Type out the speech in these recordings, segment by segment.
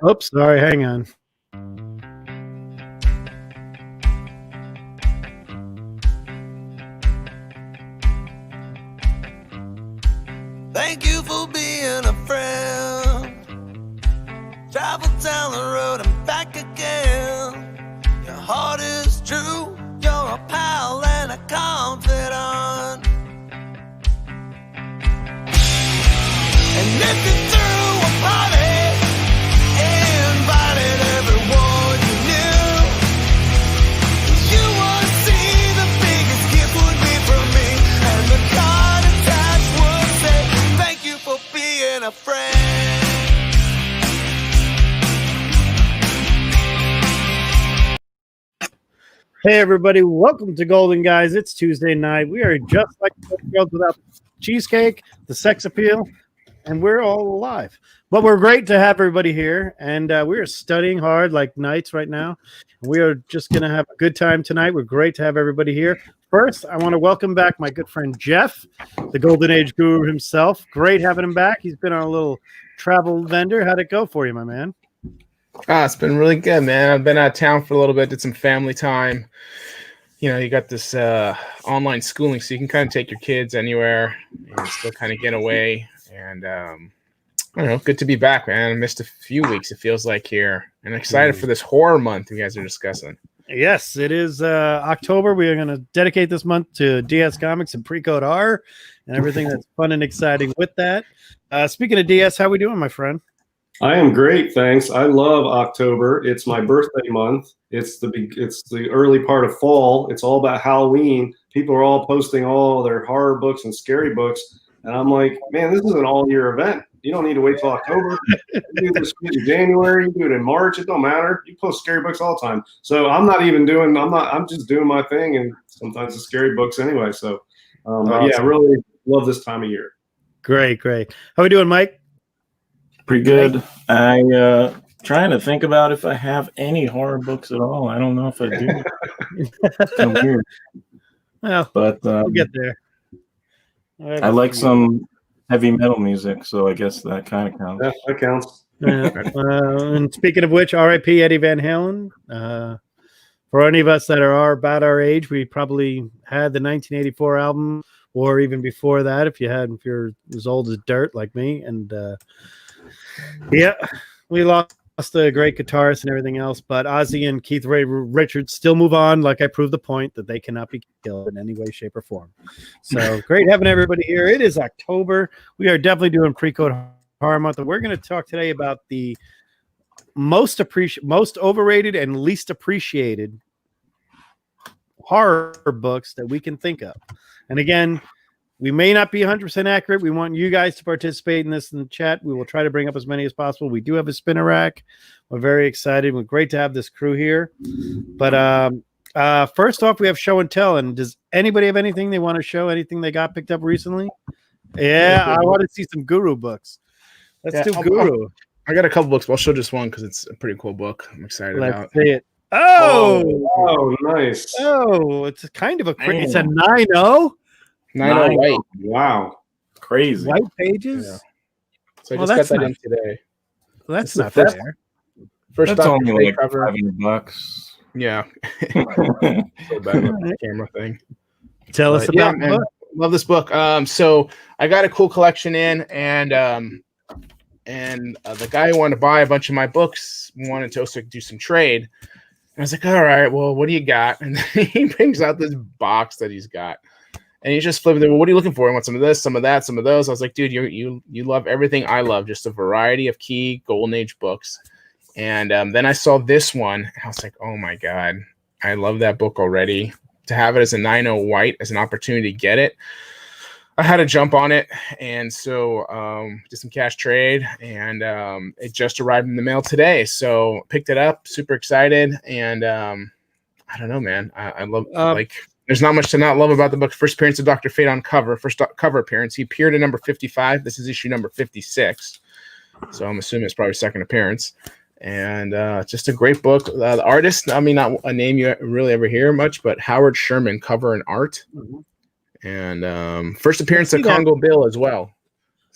Oops, sorry, hang on. Thank you for being a friend. Travel down the road and back again. Your heart is true. You're a pal and a confidant. And if you threw a party, invited everyone you knew, you would see the biggest gift would be from me, and the card attached would say, thank you for being a friend. Hey, everybody, welcome to Golden Guys. It's Tuesday night. We are just like the girls without the cheesecake, the sex appeal, and we're all alive. But we're great to have everybody here, and we are studying hard like knights right now. We are just going to have a good time tonight. We're great to have everybody here. First, I want to welcome back my good friend Jeff, the Golden Age guru himself. Great having him back. He's been on a little travel vendor. How'd it go for you, my man? It's been really good, man. I've been out of town for a little bit, did some family time. You know, you got this online schooling, so you can kind of take your kids anywhere and still kind of get away. And I don't know, good to be back, man. I missed a few weeks, it feels like, here. And excited for this horror month you guys are discussing. Yes, it is October. We are going to dedicate this month to DS Comics and Pre-Code R and everything that's fun and exciting with that. Speaking of DS, how we doing, my friend? I am great, thanks. I love October. It's my birthday month. It's the early part of fall. It's all about Halloween. People are all posting all their horror books and scary books, and I'm like, man, this is an all-year event. You don't need to wait till October. You do this in January. You do it in March. It don't matter. You post scary books all the time. So I'm just doing my thing, and sometimes it's scary books anyway. So, awesome. Yeah, I really love this time of year. Great. How we doing, Mike? Pretty good. I trying to think about if I have any horror books at all. I don't know if I do. It's kind of weird. Well, but we'll get there. I like some heavy metal music, so I guess that kind of counts. Yeah, that counts. And speaking of which, R.I.P. Eddie Van Halen. For any of us that are about our age, we probably had the 1984 album, or even before that, if you're as old as dirt like me. And yeah, we lost a great guitarist and everything else, but Ozzy and Keith Ray Richards still move on. Like I proved the point that they cannot be killed in any way, shape, or form. So great having everybody here. It is October. We are definitely doing Pre-Code Horror Month, and we're going to talk today about the most overrated and least appreciated horror books that we can think of. And again, we may not be 100% accurate. We want you guys to participate in this in the chat. We will try to bring up as many as possible. We do have a spinner rack. We're very excited. We're great to have this crew here. But first off, we have show and tell. And does anybody have anything they want to show? Anything they got picked up recently? Yeah, I want to see some Guru books. Let's do Guru. I got a couple books, but I'll show just one because it's a pretty cool book. I'm excited about. Let's see it. Oh, nice. Oh, it's kind of it's a 9.0. 9.0 white. Wow. Crazy. White pages? Yeah. So I just got that in today. Well, that's not first, fair. First that's Dr. only Fate like cover. $500. Yeah. So bad with the camera thing. Tell us about the book. Love this book. So I got a cool collection in, and the guy who wanted to buy a bunch of my books wanted to also do some trade. And I was like, all right, well, what do you got? And then he brings out this box that he's got. And he's just flipping through. Well, what are you looking for? I want some of this, some of that, some of those. I was like, dude, you love everything I love. Just a variety of key Golden Age books. And then I saw this one. And I was like, oh my God, I love that book already. To have it as a 9.0 white, as an opportunity to get it, I had to jump on it. And so did some cash trade. And it just arrived in the mail today. So picked it up, super excited. And I don't know, man. I love there's not much to not love about the book. First appearance of Dr. Fate on cover. First cover appearance. He appeared in number 55. This is issue number 56. So I'm assuming it's probably second appearance. And just a great book. The artist, I mean, not a name you really ever hear much, but Howard Sherman, cover and art. Mm-hmm. And first appearance of Congo Bill as well.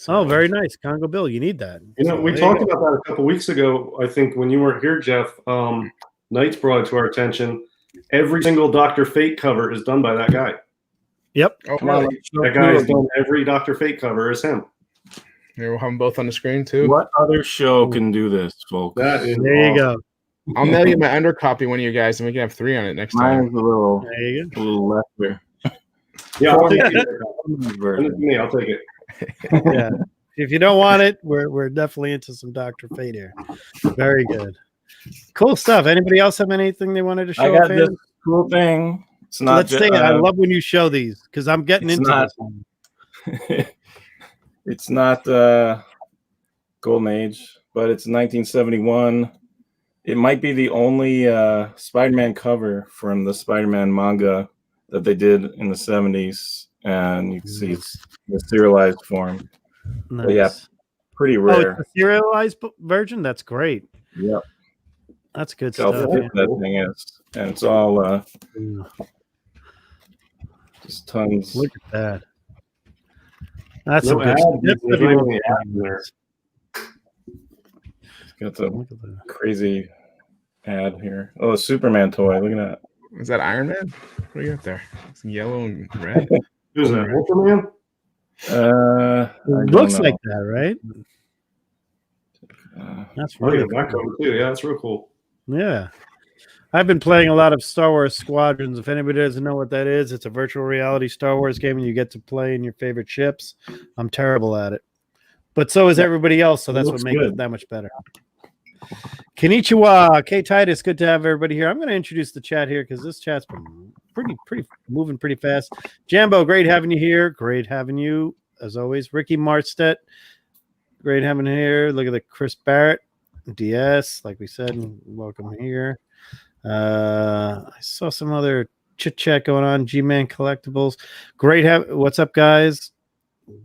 Oh, very nice. Congo Bill. You need that. You know, So we there talked you go. about that a couple weeks ago. I think when you weren't here, Jeff, Knight's brought it to our attention. Every single Dr. Fate cover is done by that guy. Yep. Oh, Come on, really? let's show That guy has two of done every Dr. Fate cover is him. Here, we'll have them both on the screen them. too. What other show can do this, folks? That is There you awesome. go. I'll mail you my undercopy one of you guys, and we can have 3 on it next time. Mine's a little There you go. lesser. Yeah, I'll take it. Send it to version. me. I'll take it. Yeah. If you don't want it, we're definitely into some Dr. Fate here. Very good. Cool stuff. Anybody else have anything they wanted to show? I got fans? this cool thing. It's not. Let's say it. I love when you show these because I'm getting it's into not- this one. It's not Golden Age, but it's 1971. It might be the only Spider-Man cover from the Spider-Man manga that they did in the 70s, and you can see it's the serialized form. Nice. yeah, Pretty Oh, rare. it's a serialized version? That's great. Yep. That's good How stuff. thick that thing is, and it's all Yeah. just tons. Look at that. That's No some good ad, stuff. there's That's not what even you an want. ad in there. Got the Look at that. crazy ad here. Oh, a Superman toy. Look at that. Is that Iron Man? What do you got there? It's yellow and red. Who's that? Ultraman? I don't Looks know. like that, right? That's Oh, really yeah, that cover too. Yeah, that's real cool. Yeah. I've been playing a lot of Star Wars Squadrons. If anybody doesn't know what that is, it's a virtual reality Star Wars game and you get to play in your favorite ships. I'm terrible at it. But so is everybody else, so It that's what looks makes good. it that much better. Konnichiwa, K Titus, good to have everybody here. I'm going to introduce the chat here because this chat's been pretty moving pretty fast. Jambo, great having you here. Great having you as always. Ricky Marstedt, great having you here. Look at the Chris Barrett, DS, like we said, welcome here. I saw some other chit chat going on. G-Man Collectibles, great. What's up, guys?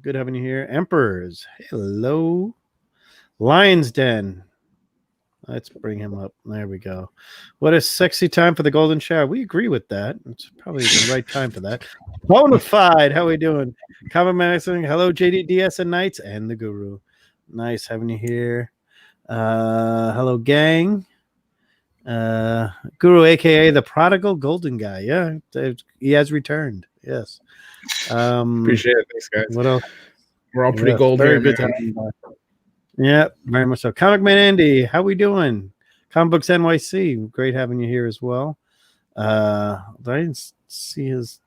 Good having you here. Emperors, hello. Lion's Den. Let's bring him up. There we go. What a sexy time for the golden shower. We agree with that. It's probably the right time for that. Bonafide, how we doing? Common Maxing, hello, JDDS and Knights and the Guru. Nice having you here. Hello, gang. Guru, aka the prodigal golden guy. Yeah, he has returned. Yes. Appreciate it. Thanks, guys. What else? We're all pretty Yes, gold very here, good man. to have you back. Yeah, very much so. Comic Man Andy, how we doing? Comic Books NYC, great having you here as well. I didn't see his.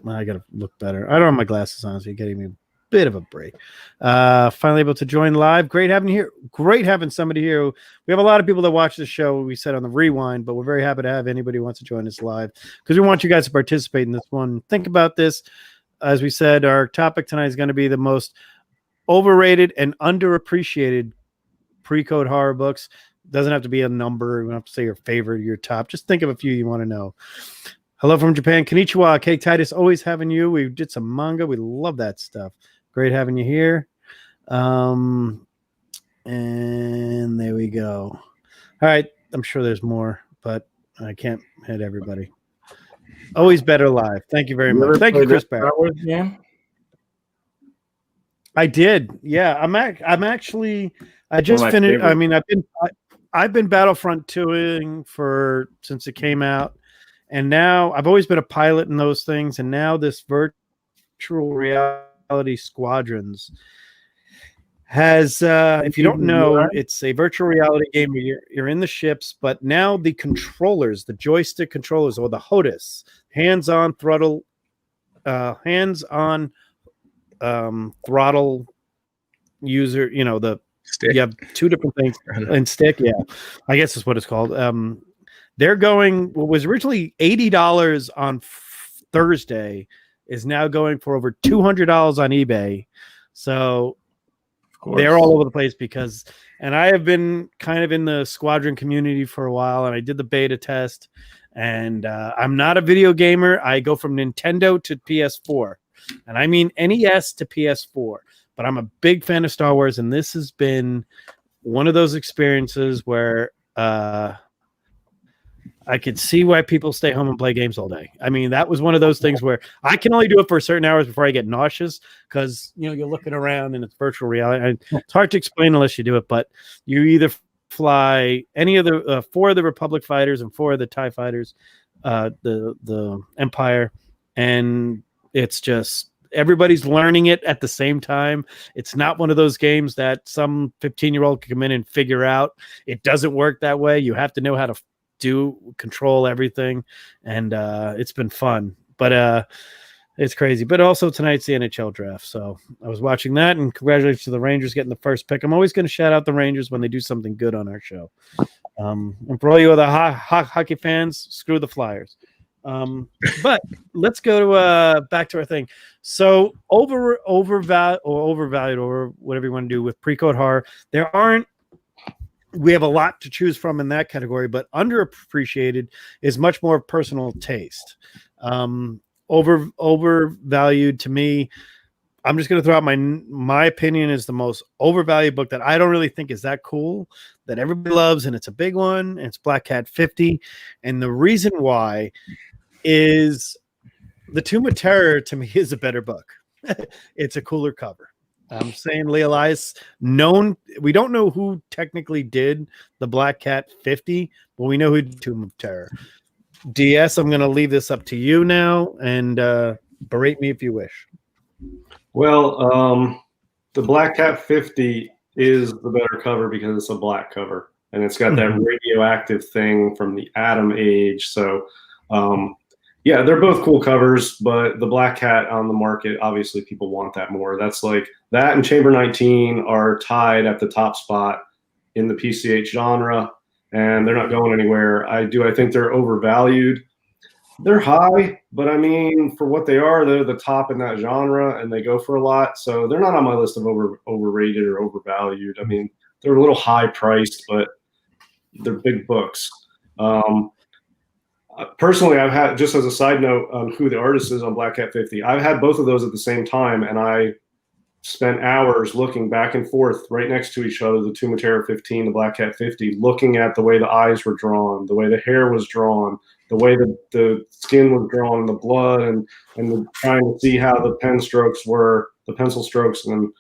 I gotta look better. I don't have my glasses on, so you're getting me a bit of a break. Finally able to join live. Great having you here. Great having somebody here. We have a lot of people that watch the show. We said on the rewind, but we're very happy to have anybody who wants to join us live because we want you guys to participate in this one. Think about this. As we said, our topic tonight is going to be the most overrated and underappreciated pre-code horror books. Doesn't have to be a number. You don't have to say your favorite, your top. Just think of a few you want to know. Hello from Japan. Konnichiwa. K Titus, always having you. We did some manga. We love that stuff. Great having you here. And there we go. All right. I'm sure there's more, but I can't hit everybody. Always better live. Thank you very You much. ever Thank you, played Chris that Barrett. Star Wars game? I did. Yeah, I'm actually. I just my finished. I favorite. mean, I've been Battlefront 2ing since it came out, and now I've always been a pilot in those things, and now this virtual reality Squadrons has. If you don't know, it's a virtual reality game where you're in the ships, but now the controllers, the joystick controllers, or the HOTAS, hands-on throttle, throttle user, the Stick. you have two different things and stick. Yeah, I guess that's what it's called. They're going what was originally $80 on Thursday is now going for over $200 on eBay. So they're all over the place and I have been kind of in the Squadron community for a while, and I did the beta test, and I'm not a video gamer. I go from Nintendo to PS4, and I mean NES to PS4, but I'm a big fan of Star Wars, and this has been one of those experiences where I could see why people stay home and play games all day. I mean, that was one of those things where I can only do it for certain hours before I get nauseous because, you know, you're looking around and it's virtual reality. And it's hard to explain unless you do it, but you either fly any of the 4 of the Republic fighters and 4 of the TIE fighters, the Empire, and it's just everybody's learning it at the same time. It's not one of those games that some 15-year-old can come in and figure out. It doesn't work that way. You have to know how to control everything, and it's been fun, but it's crazy. But also tonight's the NHL draft, so I was watching that, and congratulations to the Rangers getting the first pick. I'm always going to shout out the Rangers when they do something good on our show. And for all you other hockey fans, screw the Flyers. But let's go to back to our thing. So overvalued or whatever you want to do with Pre-Code Horror, we have a lot to choose from in that category, but underappreciated is much more personal taste. Overvalued to me, I'm just going to throw out my opinion is the most overvalued book that I don't really think is that cool, that everybody loves, and it's a big one, and it's Black Cat 50. And the reason why is The Tomb of Terror to me is a better book. It's a cooler cover. I'm saying Lee Elias, we don't know who technically did the Black Cat 50, but we know who did Tomb of Terror. DS, I'm going to leave this up to you now, and berate me if you wish. Well, the Black Cat 50 is the better cover because it's a black cover, and it's got that radioactive thing from the Atom Age. So, yeah, they're both cool covers, but the Black Cat on the market, obviously people want that more. That's like that and Chamber 19 are tied at the top spot in the PCH genre, and they're not going anywhere. I think they're overvalued. They're high, but I mean, for what they are, they're the top in that genre, and they go for a lot. So they're not on my list of overrated or overvalued. I mean, they're a little high priced, but they're big books. Personally, I've had, just as a side note on who the artist is on Black Cat 50, I've had both of those at the same time, and I spent hours looking back and forth right next to each other, the Tomb of Terror 15, the Black Cat 50, looking at the way the eyes were drawn, the way the hair was drawn, the way the skin was drawn, the blood, and trying to see how the pen strokes were, the pencil strokes. And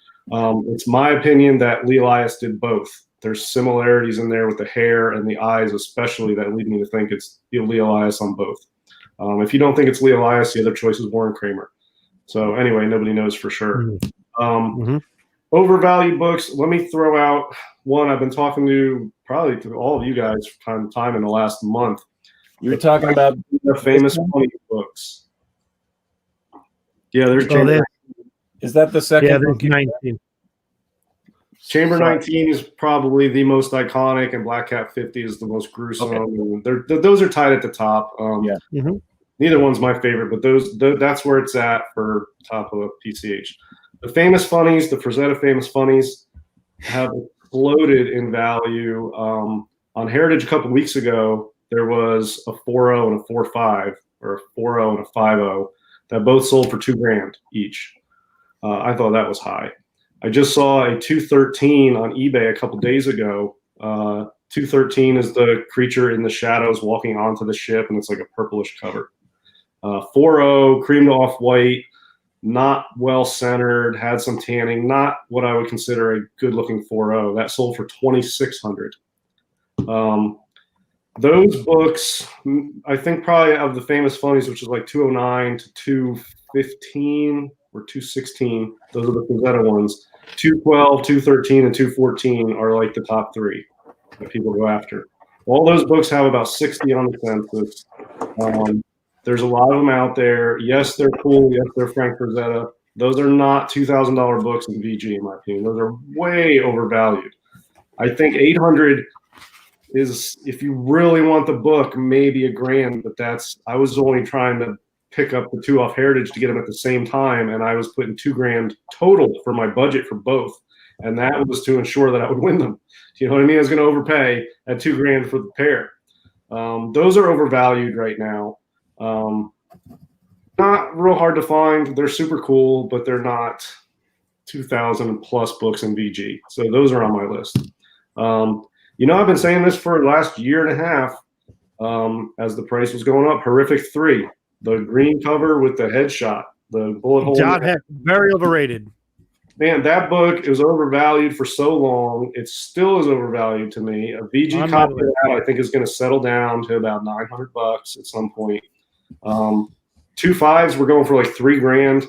it's my opinion that Lee Elias did both. There's similarities in there with the hair and the eyes, especially, that lead me to think it's Lee Elias on both. If you don't think it's Lee Elias, the other choice is Warren Kramer. So anyway, nobody knows for sure. Overvalued books. Let me throw out one I've been talking to probably to all of you guys from time in the last month. You're talking about the famous funny books. Yeah, there's Chamber. Is that the second? Yeah, book there's 19. Chamber 19 is probably the most iconic, and Black Cat 50 is the most gruesome. Okay. Those are tied at the top. Neither one's my favorite, but that's where it's at for top of PCH. The famous funnies, the Frazetta famous funnies, have exploded in value. On Heritage a couple weeks ago, there was a 4.0 and a 4.5, or a 4.0 and a 5.0 that both sold for $2,000 each. I thought that was high. I just saw a 213 on eBay a couple days ago. 213 is the creature in the shadows walking onto the ship, and it's like a purplish cover. 4.0, creamed off white, not well centered, had some tanning, not what I would consider a good looking 4.0. That sold for $2,600. Those books, I think probably of the famous funnies, which is like 209 to 215 or 216, those are the Frazetta ones. 212, 213, and 214 are like the top three that people go after. All those books have about 60 on the census. There's a lot of them out there. Yes, they're cool. Yes, they're Frank Frazetta. Those are not $2,000 books in VG, in my opinion. Those are way overvalued. I think $800 is, if you really want the book, maybe $1,000. But I was only trying to pick up the two off Heritage to get them at the same time, and I was putting $2,000 total for my budget for both, and that was to ensure that I would win them. You know what I mean? I was going to overpay at $2,000 for the pair. Those are overvalued right now. Not real hard to find. They're super cool, but they're not 2,000 plus books in VG. So those are on my list. I've been saying this for the last year and a half. as the price was going up. Horrific 3, the green cover with the headshot, the bullet hole. John Heck, very overrated. Man, that book is overvalued for so long. It still is overvalued to me. A VG On copy my of that, I think, is going to settle down to about $900 at some point. 2 5s were going for like $3,000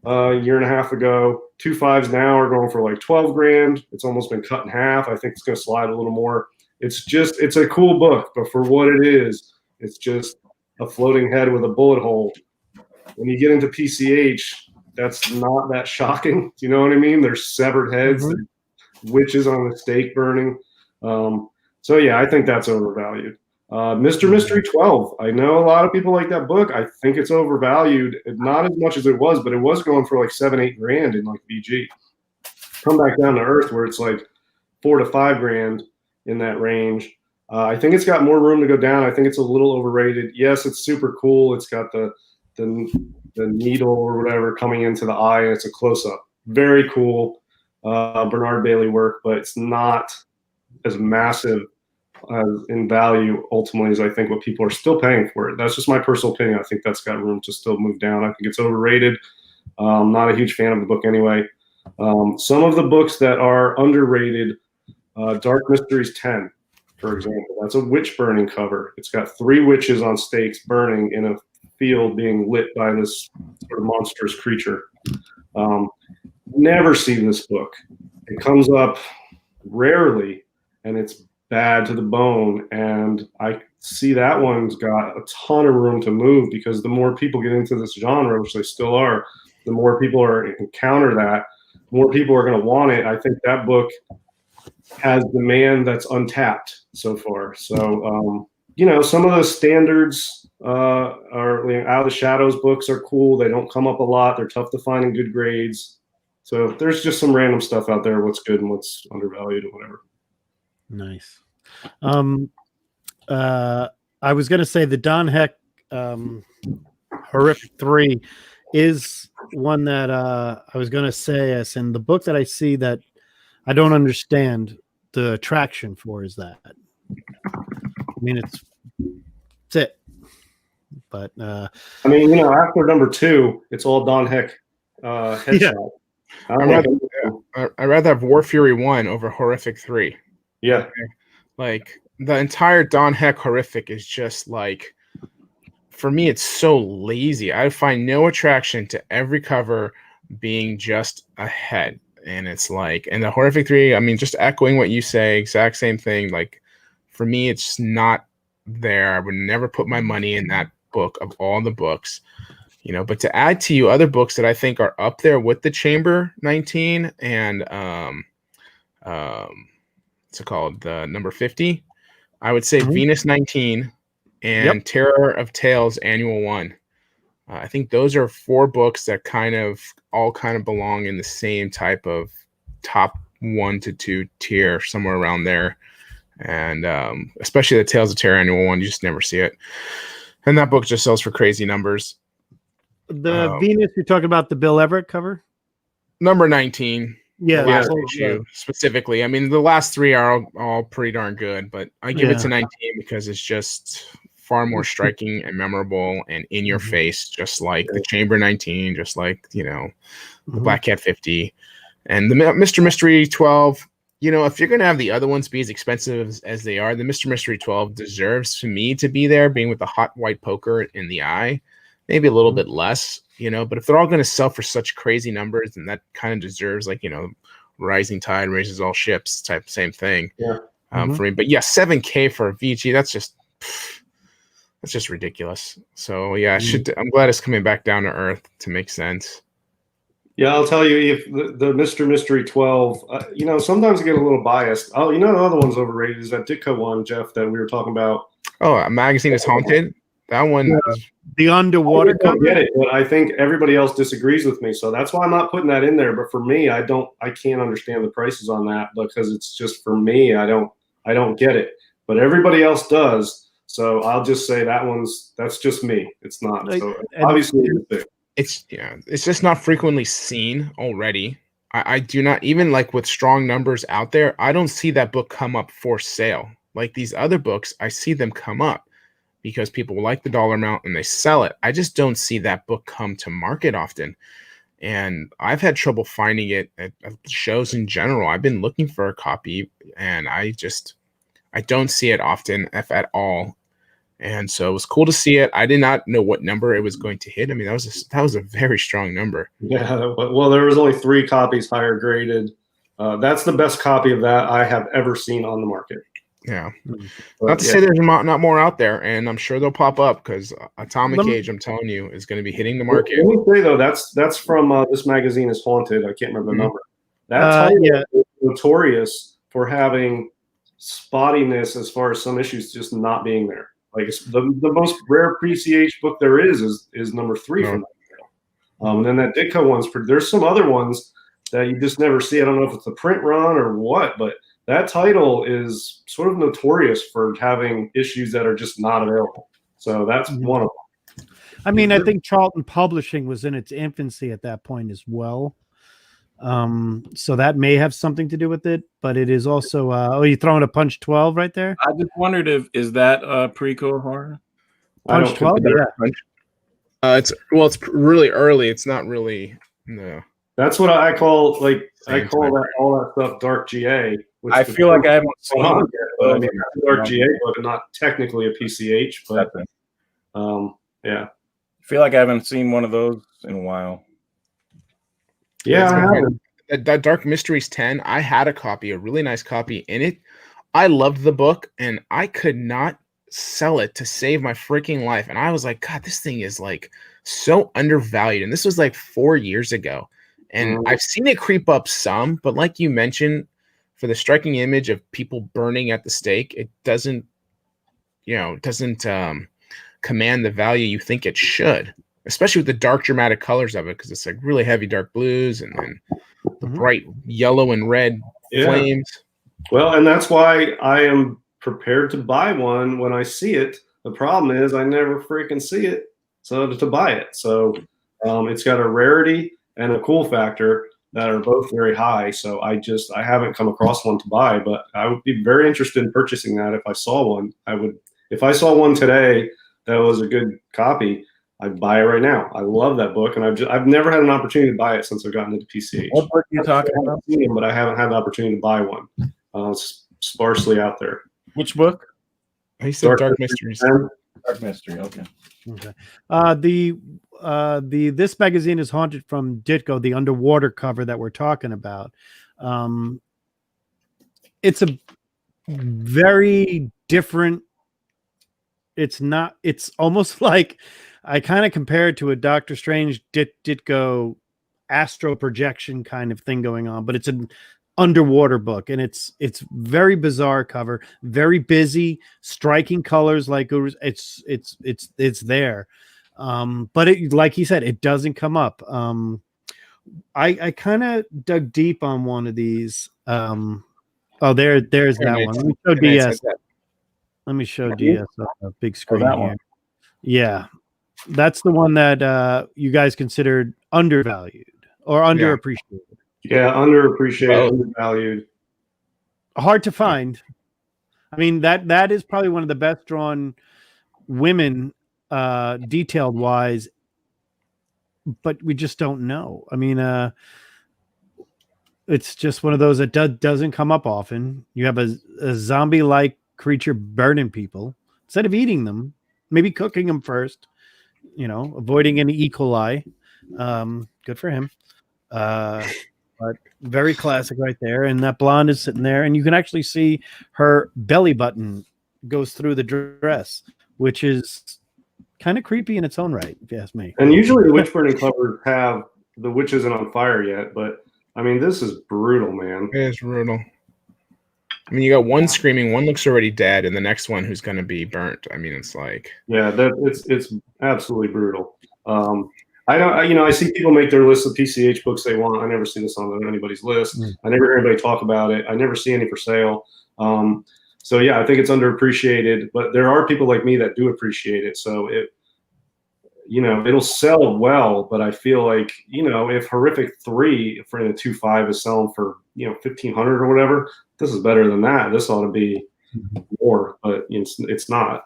a year and a half ago. 2 5s now are going for like $12,000. It's almost been cut in half. I think it's going to slide a little more. It's a cool book, but for what it is, it's just a floating head with a bullet hole. When you get into PCH, that's not that shocking. Do you know what I mean? There's severed heads, witches on the stake burning. So yeah, I think that's overvalued. Mr. Mystery 12. I know a lot of people like that book. I think it's overvalued. Not as much as it was, but it was going for like $7-8 in like VG. Come back down to earth where it's like $4 to $5 in that range. I think it's got more room to go down. I think it's a little overrated. Yes, it's super cool. It's got the needle or whatever coming into the eye, and it's a close-up. Very cool Bernard Bailey work, but it's not as massive in value ultimately as I think what people are still paying for it. That's just my personal opinion. I think that's got room to still move down. I think it's overrated. I'm not a huge fan of the book anyway. Some of the books that are underrated, Dark Mysteries 10, for example. That's a witch burning cover. It's got 3 witches on stakes burning in a field being lit by this sort of monstrous creature. Never seen this book. It comes up rarely, and it's bad to the bone. And I see that one's got a ton of room to move because the more people get into this genre, which they still are, the more people are encounter that, the more people are going to want it. I think that book has demand that's untapped so far. So, some of those standards are Out of the Shadows books are cool. They don't come up a lot. They're tough to find in good grades. So there's just some random stuff out there. What's good and what's undervalued or whatever. Nice. I was going to say the Don Heck Horrific 3 is one that I was going to say, as in the book that I see that I don't understand the attraction for is that. I mean, it's it. But after number 2, it's all Don Heck headshot. Yeah. I'd rather have War Fury 1 over Horrific 3. Yeah. Okay? Like the entire Don Heck Horrific is just like, for me, it's so lazy. I find no attraction to every cover being just a head. And it's like, and the Horrific 3, I mean, just echoing what you say, exact same thing. Like, for me, it's not there. I would never put my money in that book of all the books, but to add to you other books that I think are up there with the Chamber 19 and what's it called? The number 50. I would say Venus 19 and Terror of Tales Annual 1. I think those are 4 books that all belong in the same type of top 1 to 2 tier, somewhere around there. And especially the Tales of Terror Annual 1, you just never see it. And that book just sells for crazy numbers. The Venus, you're talking about the Bill Everett cover? Number 19. Yeah. The last issue specifically. I mean, the last 3 are all pretty darn good, but I give it to 19 because it's just far more striking and memorable and in your face, just like the Chamber 19, just like, the Black Cat 50 and the Mr. Mystery 12. If you're going to have the other ones be as expensive as they are, the Mr. Mystery 12 deserves for me to be there, being with the hot white poker in the eye, maybe a little bit less, but if they're all going to sell for such crazy numbers, then that kind of deserves rising tide raises all ships type, same thing for me. But yeah, $7,000 for a VG, that's just ridiculous. So yeah, I'm glad it's coming back down to earth to make sense. Yeah, I'll tell you, if the Mr. Mystery 12, sometimes I get a little biased. Oh, the other one's overrated is that Ditko one, Jeff, that we were talking about. Oh, A Magazine is Haunted. That one. The underwater cover. I get it, but I think everybody else disagrees with me, so that's why I'm not putting that in there. But for me, I can't understand the prices on that because it's just for me. I don't get it, but everybody else does. So I'll just say that's just me. It's not. So obviously, it's big. It's just not frequently seen already. I do not, even like with strong numbers out there, I don't see that book come up for sale. Like these other books, I see them come up. because people like the dollar amount and they sell it. I just don't see that book come to market often. And I've had trouble finding it at shows in general. I've been looking for a copy and I don't see it often, if at all. And so it was cool to see it. I did not know what number it was going to hit. I mean, that was a very strong number. Yeah, well, there was only 3 copies higher graded. That's the best copy of that I have ever seen on the market. Yeah. But, Not to yeah. say there's not more out there, and I'm sure they'll pop up because Atomic Age, I'm telling you, is going to be hitting the market. Let me say though, that's from This Magazine Is Haunted. I can't remember the number. That title is notorious for having spottiness as far as some issues just not being there. Like it's the most rare PCH book there is number 3 from that title. And then that Ditko one's there's some other ones that you just never see. I don't know if it's the print run or what, but that title is sort of notorious for having issues that are just not available. So that's one of them. I mean, I think Charlton Publishing was in its infancy at that point as well. So that may have something to do with it, but it is also, you throwing a Punch 12 right there? I just wondered is that pre-core horror? Punch 12? Yeah. It's really early. It's not really, no. That's what I call that all that stuff dark GA. Which I feel like I haven't seen it. But I mean, that's a dark GA book, not technically a PCH, but yeah. I feel like I haven't seen one of those in a while. Yeah, I haven't. That Dark Mysteries 10, I had a copy, a really nice copy in it. I loved the book, and I could not sell it to save my freaking life. And I was like, God, this thing is like so undervalued. And this was like 4 years ago. And I've seen it creep up some, but like you mentioned, for the striking image of people burning at the stake, it doesn't command the value you think it should, especially with the dark dramatic colors of it, because it's like really heavy dark blues and then the bright yellow and red flames. Well, and that's why I am prepared to buy one when I see it. The problem is I never freaking see it to buy it. So it's got a rarity and a cool factor that are both very high. So I haven't come across one to buy, but I would be very interested in purchasing that if I saw one. If I saw one today that was a good copy, I'd buy it right now. I love that book, and I've never had an opportunity to buy it since I've gotten into PCH. What book are you talking about? But I haven't had the opportunity to buy one. It's sparsely out there. Which book? He said Dark Mysteries. Dark Mystery. Okay. The This Magazine Is Haunted from Ditko, the underwater cover that we're talking about. It's a very different. It's almost like I kind of compare it to a Doctor Strange Ditko astral projection kind of thing going on, but it's an underwater book, and it's very bizarre cover, very busy, striking colors, like it's there. But it, like he said, it doesn't come up. I kind of dug deep on one of these. There's that one. Let me show DS. Let me show DS on a big screen here. One. Yeah, that's the one that you guys considered undervalued or underappreciated. Yeah, underappreciated, undervalued. Hard to find. I mean, that is probably one of the best drawn women detailed wise, but we just don't know. I mean, it's just one of those that doesn't come up often. You have a zombie like creature burning people instead of eating them, maybe cooking them first, avoiding any E. coli. Good for him. But very classic right there. And that blonde is sitting there, and you can actually see her belly button goes through the dress, which is kind of creepy in its own right, if you ask me. And usually the witch burning covers have the witch isn't on fire yet, but I mean, this is brutal, man. It is brutal. I mean, you got one screaming, one looks already dead, and the next one who's going to be burnt. I mean, it's like, yeah, it's absolutely brutal. I see people make their list of PCH books they want. I never see this on anybody's list. I never hear anybody talk about it. I never see any for sale. So yeah, I think it's underappreciated, but there are people like me that do appreciate it. So it'll sell well, but I feel like, if Horrific 3 for the 2.5 is selling for, $1,500 or whatever, this is better than that. This ought to be more, but it's not.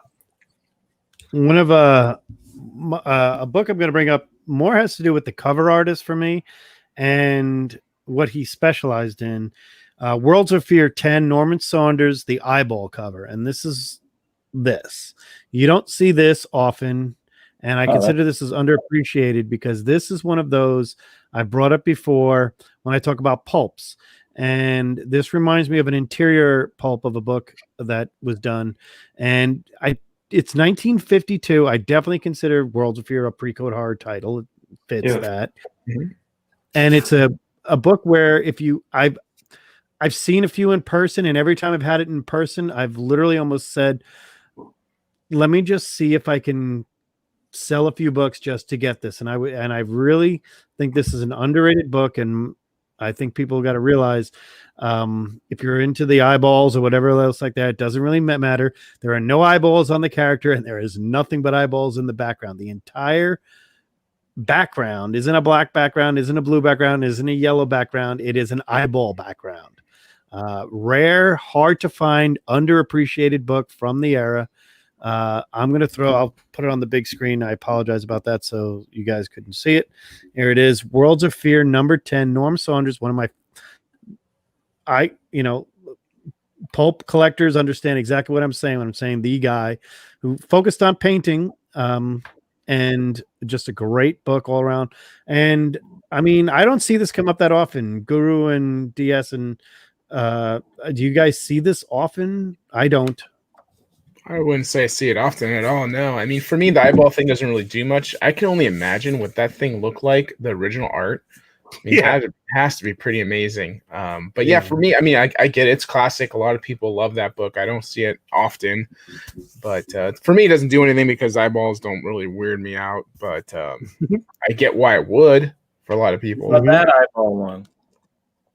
One of a book I'm going to bring up more has to do with the cover artist for me and what he specialized in. Worlds of Fear 10, Norman Saunders, the eyeball cover. And this is this. You don't see this often. And I consider this as underappreciated because this is one of those I brought up before when I talk about pulps. And this reminds me of an interior pulp of a book that was done. And it's 1952. I definitely consider Worlds of Fear a pre-code horror title. It fits that. Mm-hmm. And it's a book where I've seen a few in person, and every time I've had it in person, I've literally almost said, let me just see if I can sell a few books just to get this. And I really think this is an underrated book. And I think people got to realize if you're into the eyeballs or whatever else like that, it doesn't really matter. There are no eyeballs on the character, and there is nothing but eyeballs in the background. The entire background isn't a black background, isn't a blue background, isn't a yellow background. It is an eyeball background. Rare, hard to find, underappreciated book from the era. I'll put it on the big screen. I apologize about that. So you guys couldn't see it. Here it is. Worlds of Fear, number 10, Norm Saunders. One of my, pulp collectors understand exactly what I'm saying when I'm saying the guy who focused on painting, and just a great book all around. And I mean, I don't see this come up that often. Guru and DS and, do you guys see this often? I don't. I wouldn't say I see it often at all. No, I mean, for me, the eyeball thing doesn't really do much. I can only imagine what that thing looked like, the original art. I mean, it has to be pretty amazing. But yeah, for me, I mean, I get it. It's classic. A lot of people love that book. I don't see it often, but for me, it doesn't do anything because eyeballs don't really weird me out. But I get why it would for a lot of people. But that eyeball one.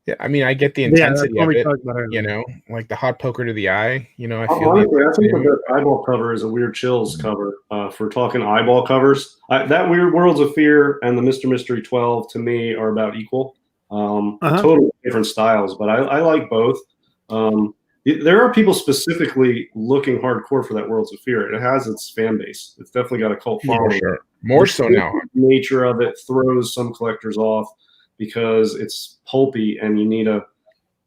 Yeah, I mean, I get the intensity of it, you know, like the hot poker to the eye. You know, I feel honestly, I think the eyeball cover is a Weird Chills cover. For talking eyeball covers, that Weird Worlds of Fear and the Mr. Mystery 12 to me are about equal. Totally different styles, but I like both. There are people specifically looking hardcore for that Worlds of Fear. It has its fan base. It's definitely got a cult following. Yeah, sure. More so now. The nature of it throws some collectors off, because it's pulpy and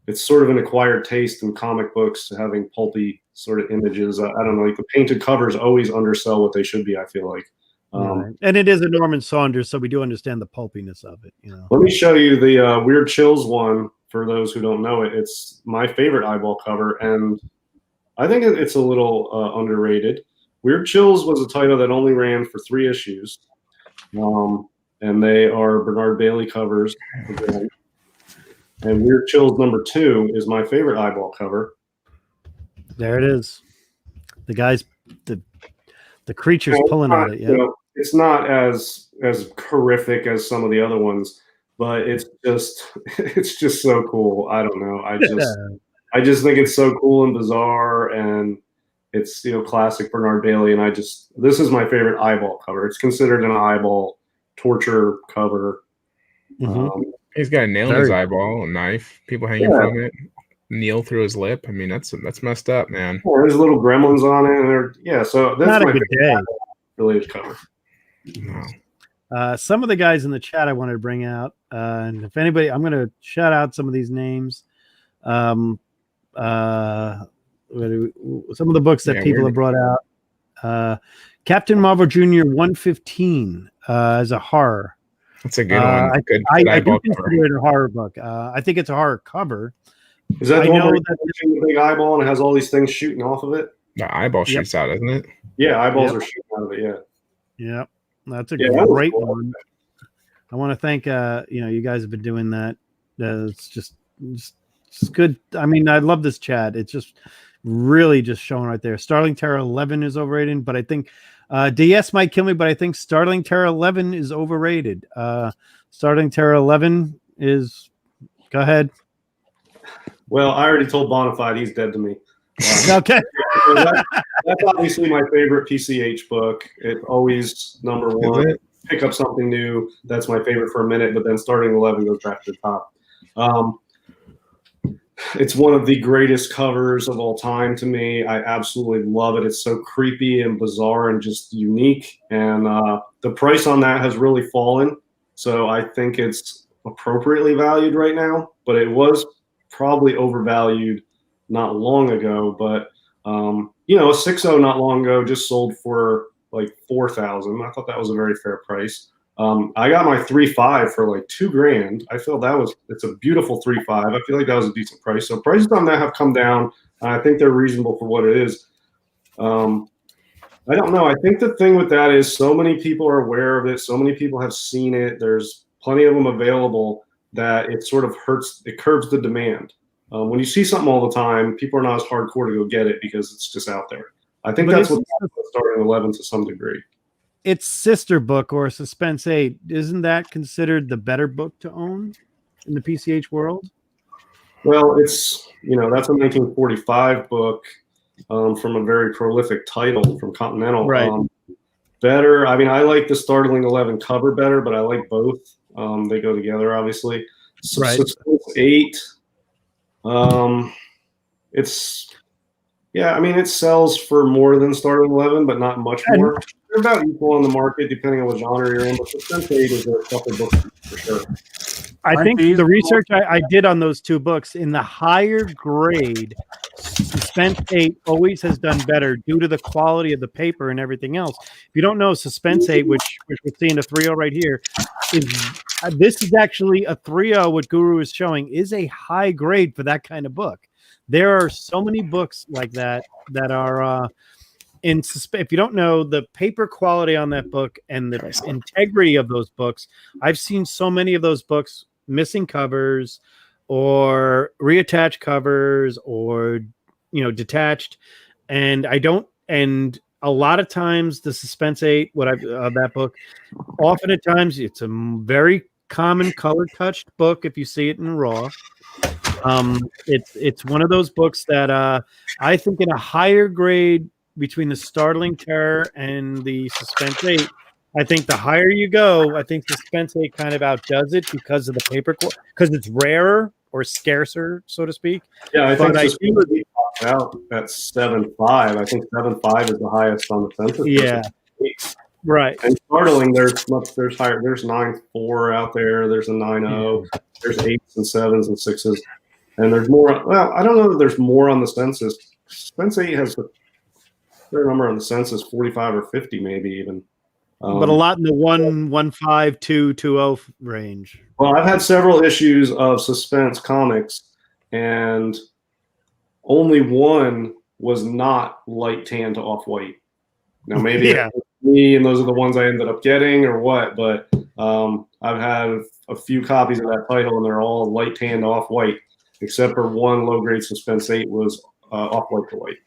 it's sort of an acquired taste in comic books, having pulpy sort of images. I don't know, like the painted covers always undersell what they should be, I feel like. And it is a Norman Saunders, so we do understand the pulpiness of it. You know. Let me show you the Weird Chills one for those who don't know it. It's my favorite eyeball cover, and I think it's a little underrated. Weird Chills was a title that only ran for 3 issues. And they are Bernard Bailey covers again. And Weird Chills number 2 is my favorite eyeball cover. There it is. The guys, the creature's pulling at it. Yeah, it's not as horrific as some of the other ones, but it's just so cool. I don't know. I just think it's so cool and bizarre, and it's classic Bernard Bailey. And this is my favorite eyeball cover. It's considered an eyeball torture cover. He's got a nail in his eyeball, a knife, people hanging from it, needle through his lip. I mean, that's messed up, man. Yeah, there's little gremlins on it, and so that's not my a good day. Related cover. No. Some of the guys in the chat I wanted to bring out, and if anybody, I'm going to shout out some of these names. Some of the books that people have brought out. Captain Marvel Jr. 115 is a horror. That's a good one. I do consider it a horror book. I think it's a horror cover. Is that the one where it's the big eyeball and it has all these things shooting off of it? The eyeball shoots out, isn't it? Yeah, eyeballs are shooting out of it. Yeah, that's a great one. I want to thank you guys have been doing that. It's just good. I mean, I love this chat. It's just really just showing right there. Starling Terror 11 is overrated, but I think DS might kill me, but I think Starling Terror 11 is overrated. Starling Terror 11 is. Go ahead. Well, I already told Bonafide he's dead to me. Okay. That's obviously my favorite PCH book. It's always number 1. Pick up something new. That's my favorite for a minute, but then Starting 11 goes back to the top. It's one of the greatest covers of all time to me. I absolutely love it. It's so creepy and bizarre and just unique. And the price on that has really fallen. So I think it's appropriately valued right now, but it was probably overvalued not long ago. But, you know, a 6.0 not long ago just sold for like 4,000. I thought that was a very fair price. I got my 3.5 for like $2,000. I feel it's a beautiful 3.5. I feel like that was a decent price. So prices on that have come down. And I think they're reasonable for what it is. I don't know. I think the thing with that is so many people are aware of it. So many people have seen it. There's plenty of them available that it sort of it curbs the demand. When you see something all the time, people are not as hardcore to go get it because it's just out there. I think that's what's starting 11 to some degree. Its sister book or Suspense 8, isn't that considered the better book to own in the PCH world? Well, that's a 1945 book from a very prolific title from Continental. Right. Better. I mean, I like the Startling 11 cover better, but I like both. They go together, obviously. Right. Suspense 8. It sells for more than Startling 11, but not much more. They're about equal on the market, depending on what genre you're in. But Suspense 8 is a tougher book for sure. I think the research I did on those two books, in the higher grade, Suspense 8 always has done better due to the quality of the paper and everything else. If you don't know, Suspense 8, which we're seeing a 3.0 right here, this is actually a 3.0. What Guru is showing is a high grade for that kind of book. There are so many books like that are if you don't know the paper quality on that book and the integrity of those books, I've seen so many of those books missing covers or reattached covers or detached, and a lot of times the Suspense 8, that book, often at times it's a very common color touched book if you see it in raw. It's one of those books that I think in a higher grade between the Startling Terror and the Suspense 8, I think the higher you go, I think Suspense 8 kind of outdoes it because of the paper, because it's rarer or scarcer, so to speak. Yeah, I think out at 7.5. I think 7.5 is the highest on the census. Yeah, right. And Startling, there's higher. There's 9.4 out there. There's a 9.0. Yeah. There's 8s and 7s and 6s, and there's more. Well, I don't know that there's more on the census. Suspense 8 has a fair number on the census, 45 or 50, maybe even. But a lot in the 1.15, 2.20 range. Well, I've had several issues of Suspense comics, and only one was not light tan to off white. Now maybe it was me, and those are the ones I ended up getting, or what. But I've had a few copies of that title, and they're all light tan to off white, except for one low grade Suspense 8 was off white to white.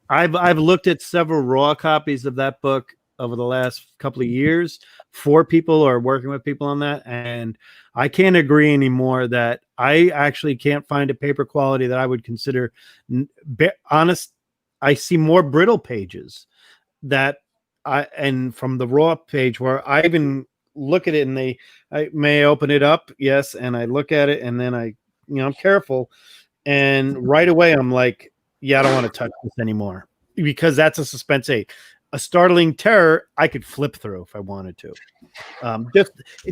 I've looked at several raw copies of that book over the last couple of years for people or working with people on that, and I can't agree anymore that I actually can't find a paper quality that I would consider honest. I see more brittle pages and from the raw page where I even look at it and I may open it up, yes, and I look at it and then I'm careful, and right away I'm like, yeah, I don't want to touch this anymore because that's a Suspense 8. A Startling Terror, I could flip through if I wanted to.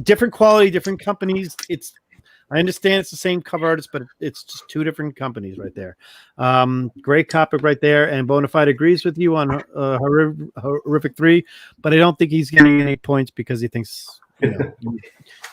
Different quality, different companies. I understand it's the same cover artist, but it's just two different companies right there. Great topic right there. And Bonafide agrees with you on Horrific 3, but I don't think he's getting any points because he thinks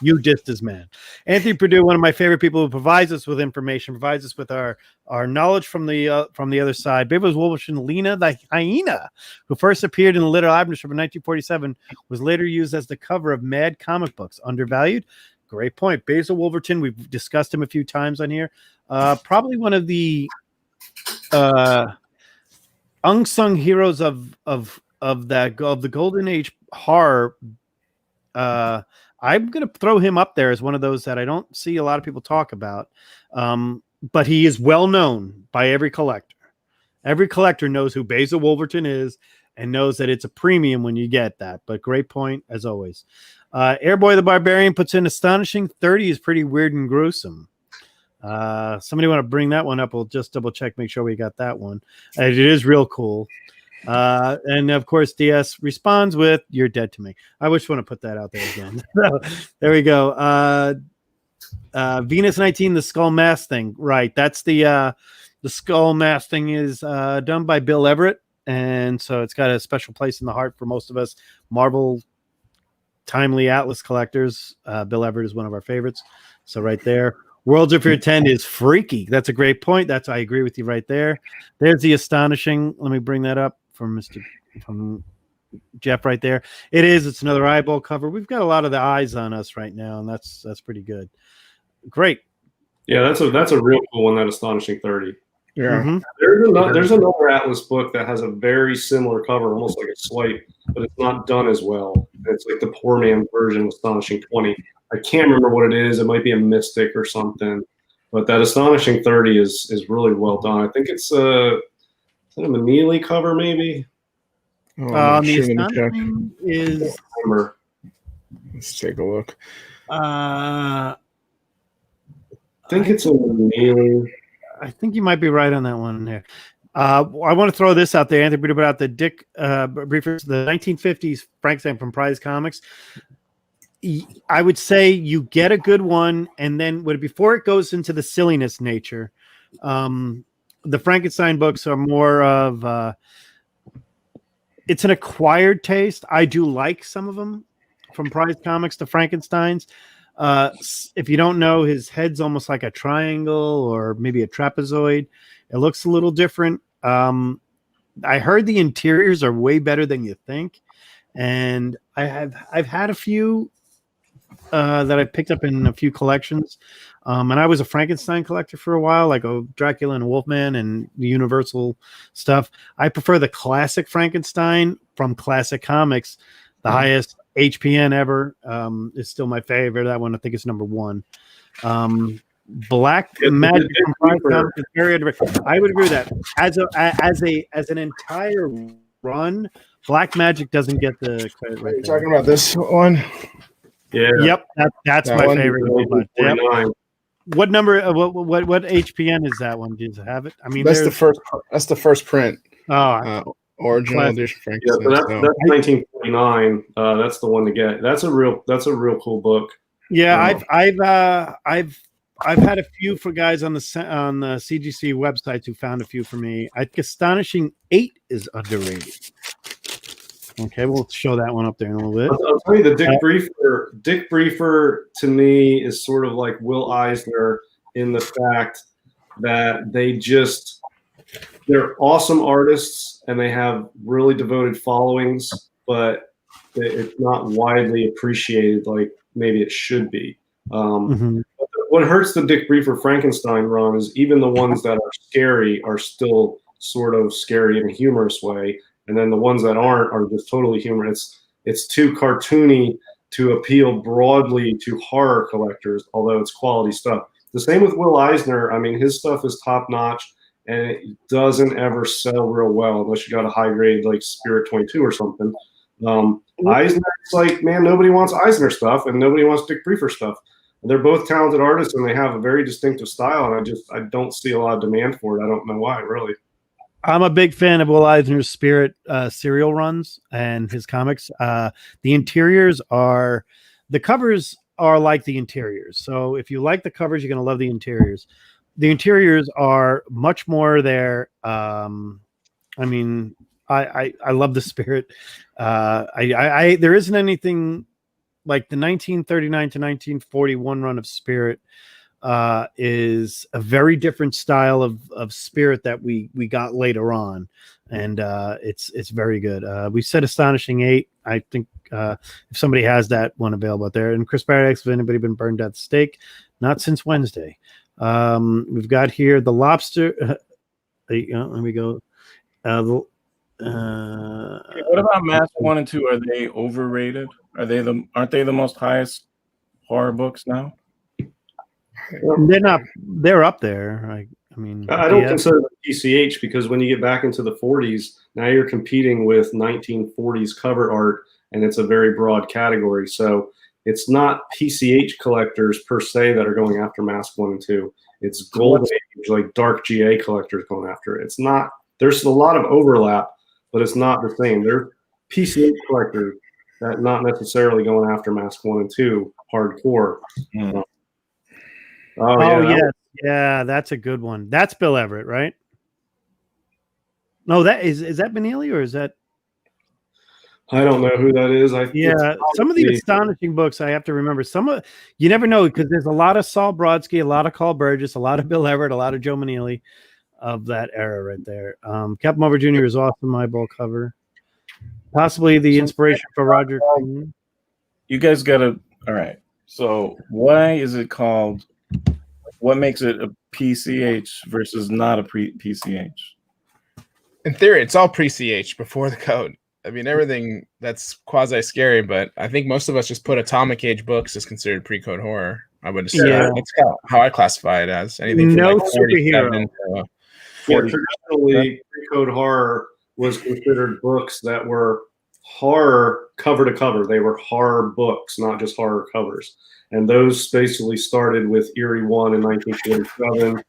you dissed his man. Anthony Purdue, one of my favorite people who provides us with information, provides us with our knowledge from the other side. Bevis Wolverton, Lena the Hyena, who first appeared in the Little Abner Strip in 1947, was later used as the cover of Mad Comic Books. Undervalued? Great point. Basil Wolverton, we've discussed him a few times on here. Probably one of the unsung heroes of the Golden Age horror. I'm going to throw him up there as one of those that I don't see a lot of people talk about. But he is well known by every collector. Every collector knows who Basil Wolverton is and knows that it's a premium when you get that. But great point, as always. Airboy the Barbarian puts in astonishing 30 is pretty weird and gruesome. Somebody want to bring that one up? We'll just double check, make sure we got that one. It is real cool. And of course, DS responds with "You're dead to me." I wish I want to put that out there again. So, there we go. Venus 19, the skull mask thing. Right. That's the skull mask thing is done by Bill Everett. And so it's got a special place in the heart for most of us Marvel timely Atlas collectors. Bill Everett is one of our favorites. So right there. Worlds of Fear 10 is freaky. That's a great point. I agree with you right there. There's the astonishing. Let me bring that up from Jeff right there. It's another eyeball cover. We've got a lot of the eyes on us right now, and that's pretty good. Great. Yeah, that's a real cool one, that Astonishing 30. Yeah. Mm-hmm. There's another Atlas book that has a very similar cover, almost like a swipe, but it's not done as well. It's like the poor man version of Astonishing 20. I can't remember what it is. It might be a Mystic or something, but that Astonishing 30 is really well done. I think it's a Manili cover, maybe. Oh, The let me check. astonishing is Let's take a look. I think it's a Manili. I think you might be right on that one there. I want to throw this out there. Anthony put out the Dick Briefers, the 1950s Frankenstein from Prize Comics. I would say you get a good one, and then before it goes into the silliness nature, the Frankenstein books are more of it's an acquired taste. I do like some of them from Prize Comics, the Frankensteins. If you don't know, his head's almost like a triangle or maybe a trapezoid. It looks a little different. I heard the interiors are way better than you think, and I've had a few that I picked up in a few collections. And I was a Frankenstein collector for a while, like Dracula and Wolfman and the Universal stuff. I prefer the classic Frankenstein from Classic Comics. The highest HPN ever is still my favorite. That one I think is number 1. Black Magic from Prize Comics is very underrated. I would agree with that. As an entire run, Black Magic doesn't get the credit. Are you talking about this one? Yeah. Yep, that's my one? favorite. Yep. 49. What number? What HPN is that one? Do you have it? I mean, That's the first. That's the first print. Original Classic. edition Yeah, Frankenstein. so that's 1949. That's the one to get. That's a real cool book. yeah. I've had a few for guys on the CGC websites who found a few for me. I think Astonishing 8 is underrated. Okay, we'll show that one up there in a little bit. I'll tell you, the Dick Briefer. Dick Briefer to me is sort of like Will Eisner in the fact that they're awesome artists and they have really devoted followings, but it's not widely appreciated like maybe it should be. What hurts the Dick Briefer Frankenstein run is even the ones that are scary are still sort of scary in a humorous way. And then the ones that aren't are just totally humorous. It's too cartoony to appeal broadly to horror collectors, although it's quality stuff. The same with Will Eisner. I mean, his stuff is top notch, and it doesn't ever sell real well unless you got a high grade like Spirit 22 or something. Eisner, it's like, man, nobody wants Eisner stuff, and nobody wants Dick Briefer stuff. They're both talented artists, and they have a very distinctive style, and I don't see a lot of demand for it. I don't know why, really. I'm a big fan of Will Eisner's Spirit serial runs and his comics. The covers are like the interiors. So if you like the covers, you're going to love the interiors. The interiors are much more there. I mean, I love the Spirit. There isn't anything like the 1939 to 1941 run of Spirit. Is a very different style of Spirit that we got later on, and it's very good. We said Astonishing 8. I think if somebody has that one available out there, and Chris Barrett, has anybody been burned at the stake? Not since Wednesday. We've got here the Lobster. Let me go. What about Mask 1 and 2? Are they overrated? Aren't they the most highest horror books now? They're not. They're up there. I mean, I don't consider them PCH because when you get back into the 40s, now you're competing with 1940s cover art, and it's a very broad category. So it's not PCH collectors per se that are going after Mask 1 and 2. It's Golden Age, like Dark GA collectors going after it. It's not, there's a lot of overlap, but it's not the same. They're PCH collectors that not necessarily going after Mask 1 and 2 hardcore. Mm. Oh, yeah. Yeah, that's a good one. That's Bill Everett, right? No, that is that Benelli or is that? I don't know who that is. Yeah, some of the astonishing books I have to remember. You never know because there's a lot of Saul Brodsky, a lot of Carl Burgess, a lot of Bill Everett, a lot of Joe Manili of that era right there. Captain Marvel Jr. is awesome eyeball cover. Possibly the inspiration for Roger. You guys got to, all right. So why is it called, what makes it a PCH versus not a PCH? In theory, it's all pre-CH before the code. I mean, everything that's quasi-scary, but I think most of us just put Atomic Age books as considered pre-code horror. I would assume. Yeah. That's how I classify it as. Anything from No like 47 superhero. to, Traditionally, pre-code horror was considered books that were horror cover to cover. They were horror books, not just horror covers. And those basically started with Eerie 1 in 1947.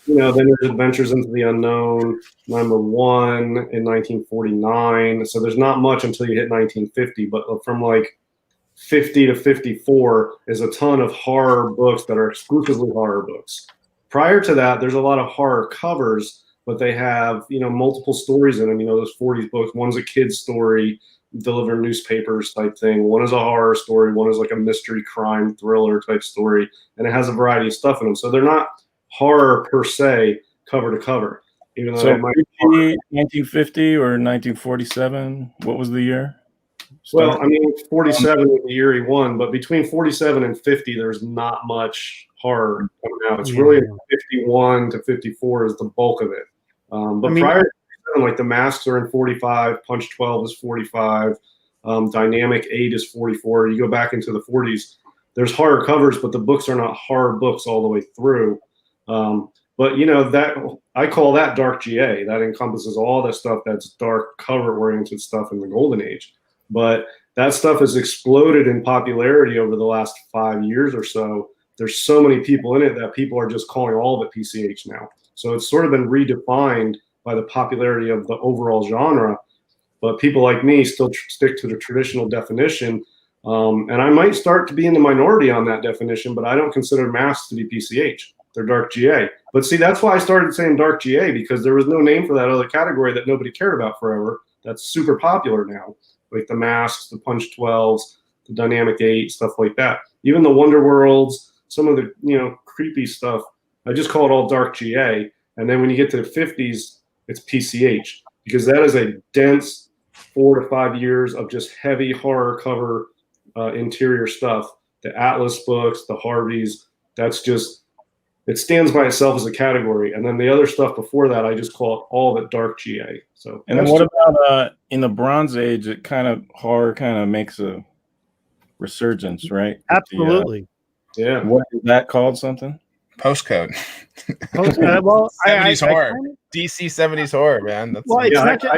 Then there's Adventures into the Unknown, #1 in 1949. So there's not much until you hit 1950, but from like 50 to 54 is a ton of horror books that are exclusively horror books. Prior to that, there's a lot of horror covers, but they have, multiple stories in them. Those 40s books, one's a kid's story, deliver newspapers type thing. One is a horror story. One is like a mystery crime thriller type story. And it has a variety of stuff in them. So they're not horror per se, cover to cover. Even though So it might 1950 or 1947, what was the year? Well, 47 was the Eerie 1, but between 47 and 50, there's not much horror coming out. It's really 51 to 54 is the bulk of it. But prior to 47, like the Masks are in 45, Punch 12 is 45, Dynamic 8 is 44. You go back into the 40s, there's horror covers, but the books are not horror books all the way through. But that I call that dark GA. That encompasses all that stuff that's dark cover oriented stuff in the Golden Age. But that stuff has exploded in popularity over the last 5 years or so. There's so many people in it that people are just calling all of it PCH now. So it's sort of been redefined by the popularity of the overall genre. But people like me still stick to the traditional definition. And I might start to be in the minority on that definition, but I don't consider Masks to be PCH. They're dark GA. But see, that's why I started saying dark GA, because there was no name for that other category that nobody cared about forever. That's super popular now. Like the Masks, the Punch 12s, the Dynamic 8, stuff like that. Even the Wonder Worlds, some of the creepy stuff. I just call it all dark GA. And then when you get to the 50s, it's PCH, because that is a dense 4 to 5 years of just heavy horror cover interior stuff. The Atlas books, the Harveys, that's just, it stands by itself as a category. And then the other stuff before that, I just call it all of it dark GA. So, and then what about in the Bronze Age? It horror makes a resurgence, right? Absolutely. Yeah. What is that called? Something? Postcode. Well, 70s horror. DC 70s horror, man. That's it's not just,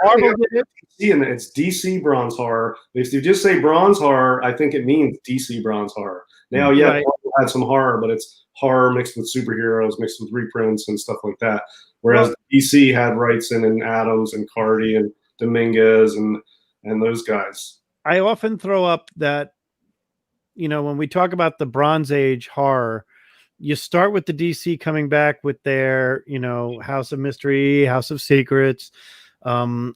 Marvel did it. And it's DC Bronze Horror. If you just say Bronze Horror, I think it means DC Bronze Horror. Now, Marvel had some horror, but it's horror mixed with superheroes, mixed with reprints and stuff like that. Whereas DC had Wrightson and Adams and Cardy and Dominguez and those guys. I often throw up that, when we talk about the Bronze Age horror, you start with the DC coming back with their, House of Mystery, House of Secrets, there.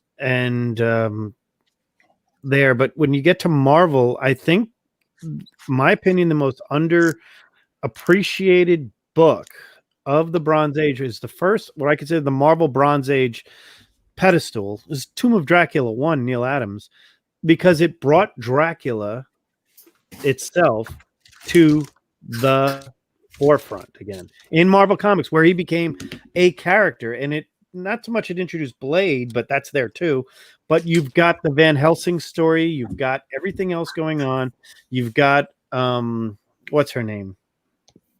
But when you get to Marvel, I think, my opinion, the most underappreciated book of the Bronze Age is the first, what I consider the Marvel Bronze Age pedestal, is Tomb of Dracula 1, Neil Adams, because it brought Dracula itself to the forefront again in Marvel Comics, where he became a character. And it, not so much it introduced Blade, but that's there too. But you've got the Van Helsing story, you've got everything else going on. You've got what's her name?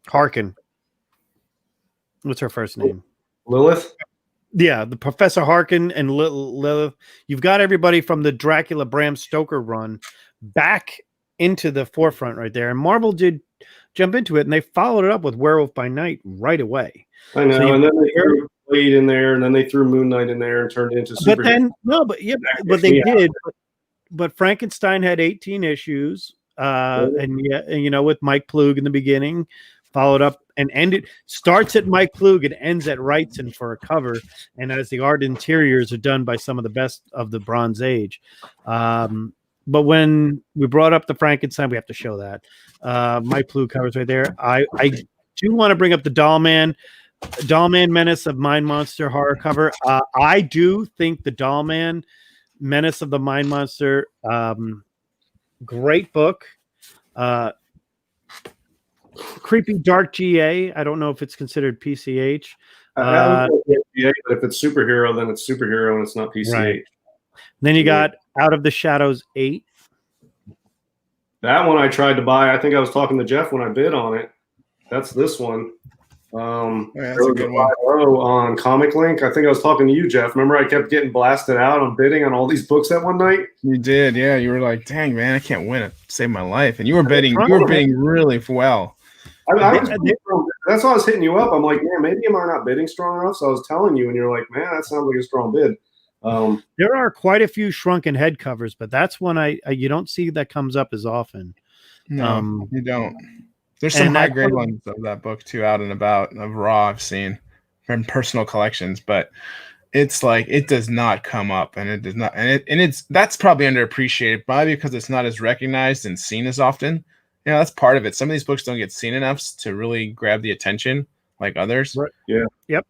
Harkin. What's her first name? Lilith. Yeah, the Professor Harkin and Lilith. You've got everybody from the Dracula Bram Stoker run back into the forefront right there. And Marvel did jump into it, and they followed it up with Werewolf by Night right away. I know, So and then they threw Blade in there, and then they threw Moon Knight in there and turned it into super. But then but they did. But Frankenstein had 18 issues, and with Mike Plug in the beginning, followed up and ended. Starts at Mike Plug and ends at Wrightson for a cover, and as the art interiors are done by some of the best of the Bronze Age. But when we brought up the Frankenstein, we have to show that Mike Plug covers right there. I do want to bring up the Dollman Menace of Mind Monster horror cover. I do think the Dollman Menace of the Mind Monster, great book. Creepy Dark GA. I don't know if it's considered PCH. But if it's superhero, then it's superhero and it's not PCH. Right. Then you got Out of the Shadows 8. That one I tried to buy. I think I was talking to Jeff when I bid on it. That's this one. That's a good one. On Comic Link. I think I was talking to you, Jeff. Remember, I kept getting blasted out on bidding on all these books that one night. You did, yeah. You were like, "Dang, man, I can't win it. Save my life." And you were bidding. You were bidding really well. That's why I was hitting you up. I'm like, man, maybe am I not bidding strong enough? So I was telling you, and you're like, man, that sounds like a strong bid. There are quite a few Shrunken Head covers, but that's one you don't see that comes up as often. No, you don't. There's some high grade ones of that book too, out and about of Raw I've seen from personal collections, but it's like it does not come up, and it does not, and it's that's probably underappreciated, probably because it's not as recognized and seen as often. You know, that's part of it. Some of these books don't get seen enough to really grab the attention like others. Right. Yeah. Yep.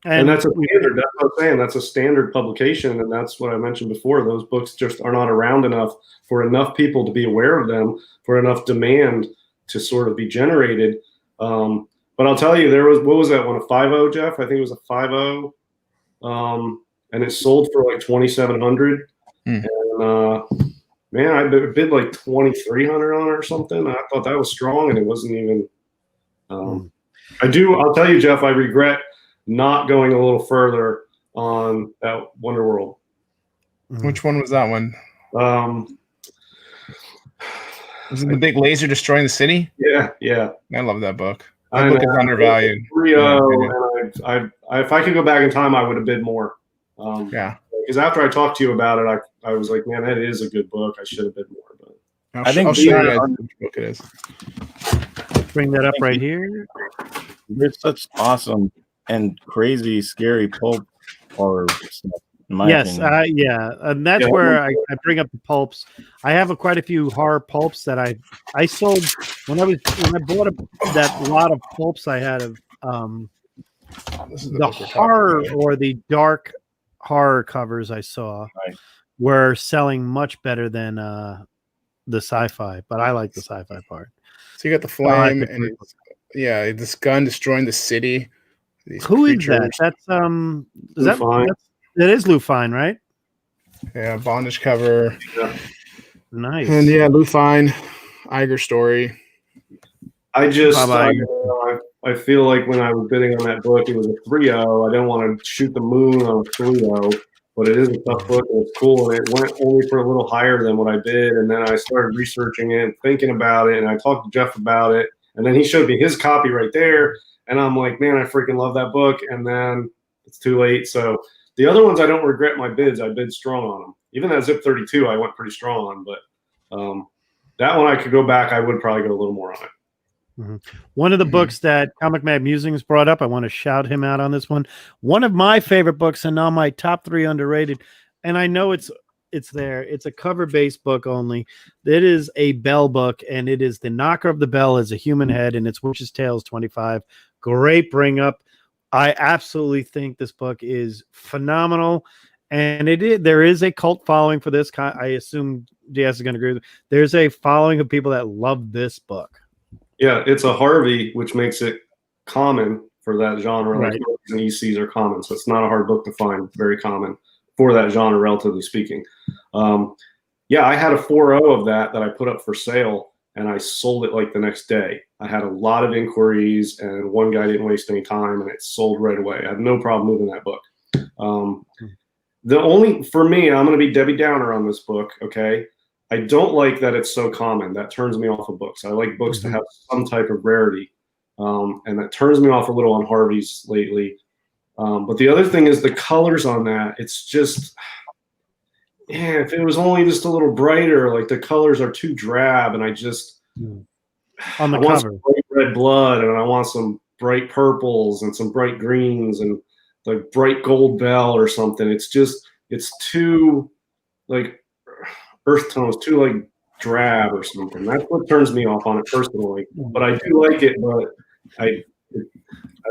And that's a standard. That's what I'm saying. That's a standard publication, and that's what I mentioned before. Those books just are not around enough for enough people to be aware of them, for enough demand to sort of be generated. But I'll tell you, what was that one, a 5.0, Jeff? I think it was a 5.0, and it sold for like 2,700. And man, I bid like 2,300 on it or something. I thought that was strong, and it wasn't even. I'll tell you, Jeff, I regret not going a little further on that Wonderworld. Which one was that one? Was it the big laser destroying the city? Yeah. I love that book. That book is undervalued. 3.0, and if I could go back in time, I would have bid more. Because after I talked to you about it, I was like, man, that is a good book. I should have bid more. But I think I'll show you guys which book it is. Bring that up right here. There's such awesome and crazy, scary pulp horror stuff. Yes, and that's where I bring up the pulps. I have quite a few horror pulps that I sold when I bought that lot of pulps I had of the horror or the dark horror covers I saw were selling much better than the sci-fi, but I like the sci-fi part. So you got the flame and this gun destroying the city. Who is that? That's that is Lou Fine, right? Yeah, bondage cover. Yeah. Nice. And Lou Fine, Iger story. I just I feel like when I was bidding on that book, it was a 3.0. I didn't want to shoot the moon on a 3.0, but it is a tough book and it's cool. And it went only for a little higher than what I bid. And then I started researching it, thinking about it, and I talked to Jeff about it. And then he showed me his copy right there. And I'm like, man, I freaking love that book. And then it's too late. So the other ones, I don't regret my bids. I bid strong on them. Even that Zip 32, I went pretty strong on. But that one, I could go back. I would probably go a little more on it. One of the books that Comic Mad Musings brought up, I want to shout him out on this one. One of my favorite books and now my top 3 underrated. And I know it's there. It's a cover-based book only. It is a Bell book, and it is The Knocker of the Bell as a Human Head, and it's Witch's Tales 25. Great bring up. I absolutely think this book is phenomenal, and there is a cult following for this. I assume DS is going to agree with me. There's a following of people that love this book. Yeah, it's a Harvey, which makes it common for that genre. Right. Like and ECs are common, so it's not a hard book to find. Very common for that genre, relatively speaking. I had a 4.0 of that I put up for sale, and I sold it like the next day. I had a lot of inquiries, and one guy didn't waste any time, and it sold right away. I had no problem moving that book. For me, I'm going to be Debbie Downer on this book, okay? I don't like that it's so common. That turns me off of books. I like books to have some type of rarity, and that turns me off a little on Harvey's lately. But the other thing is the colors on that. It's just, yeah, if it was only just a little brighter, like the colors are too drab, and I just on the I want cover. some bright red blood, and I want some bright purples and some bright greens and like bright gold bell or something. It's too like earth tones, too like drab or something. That's what turns me off on it personally. But I do like it, but I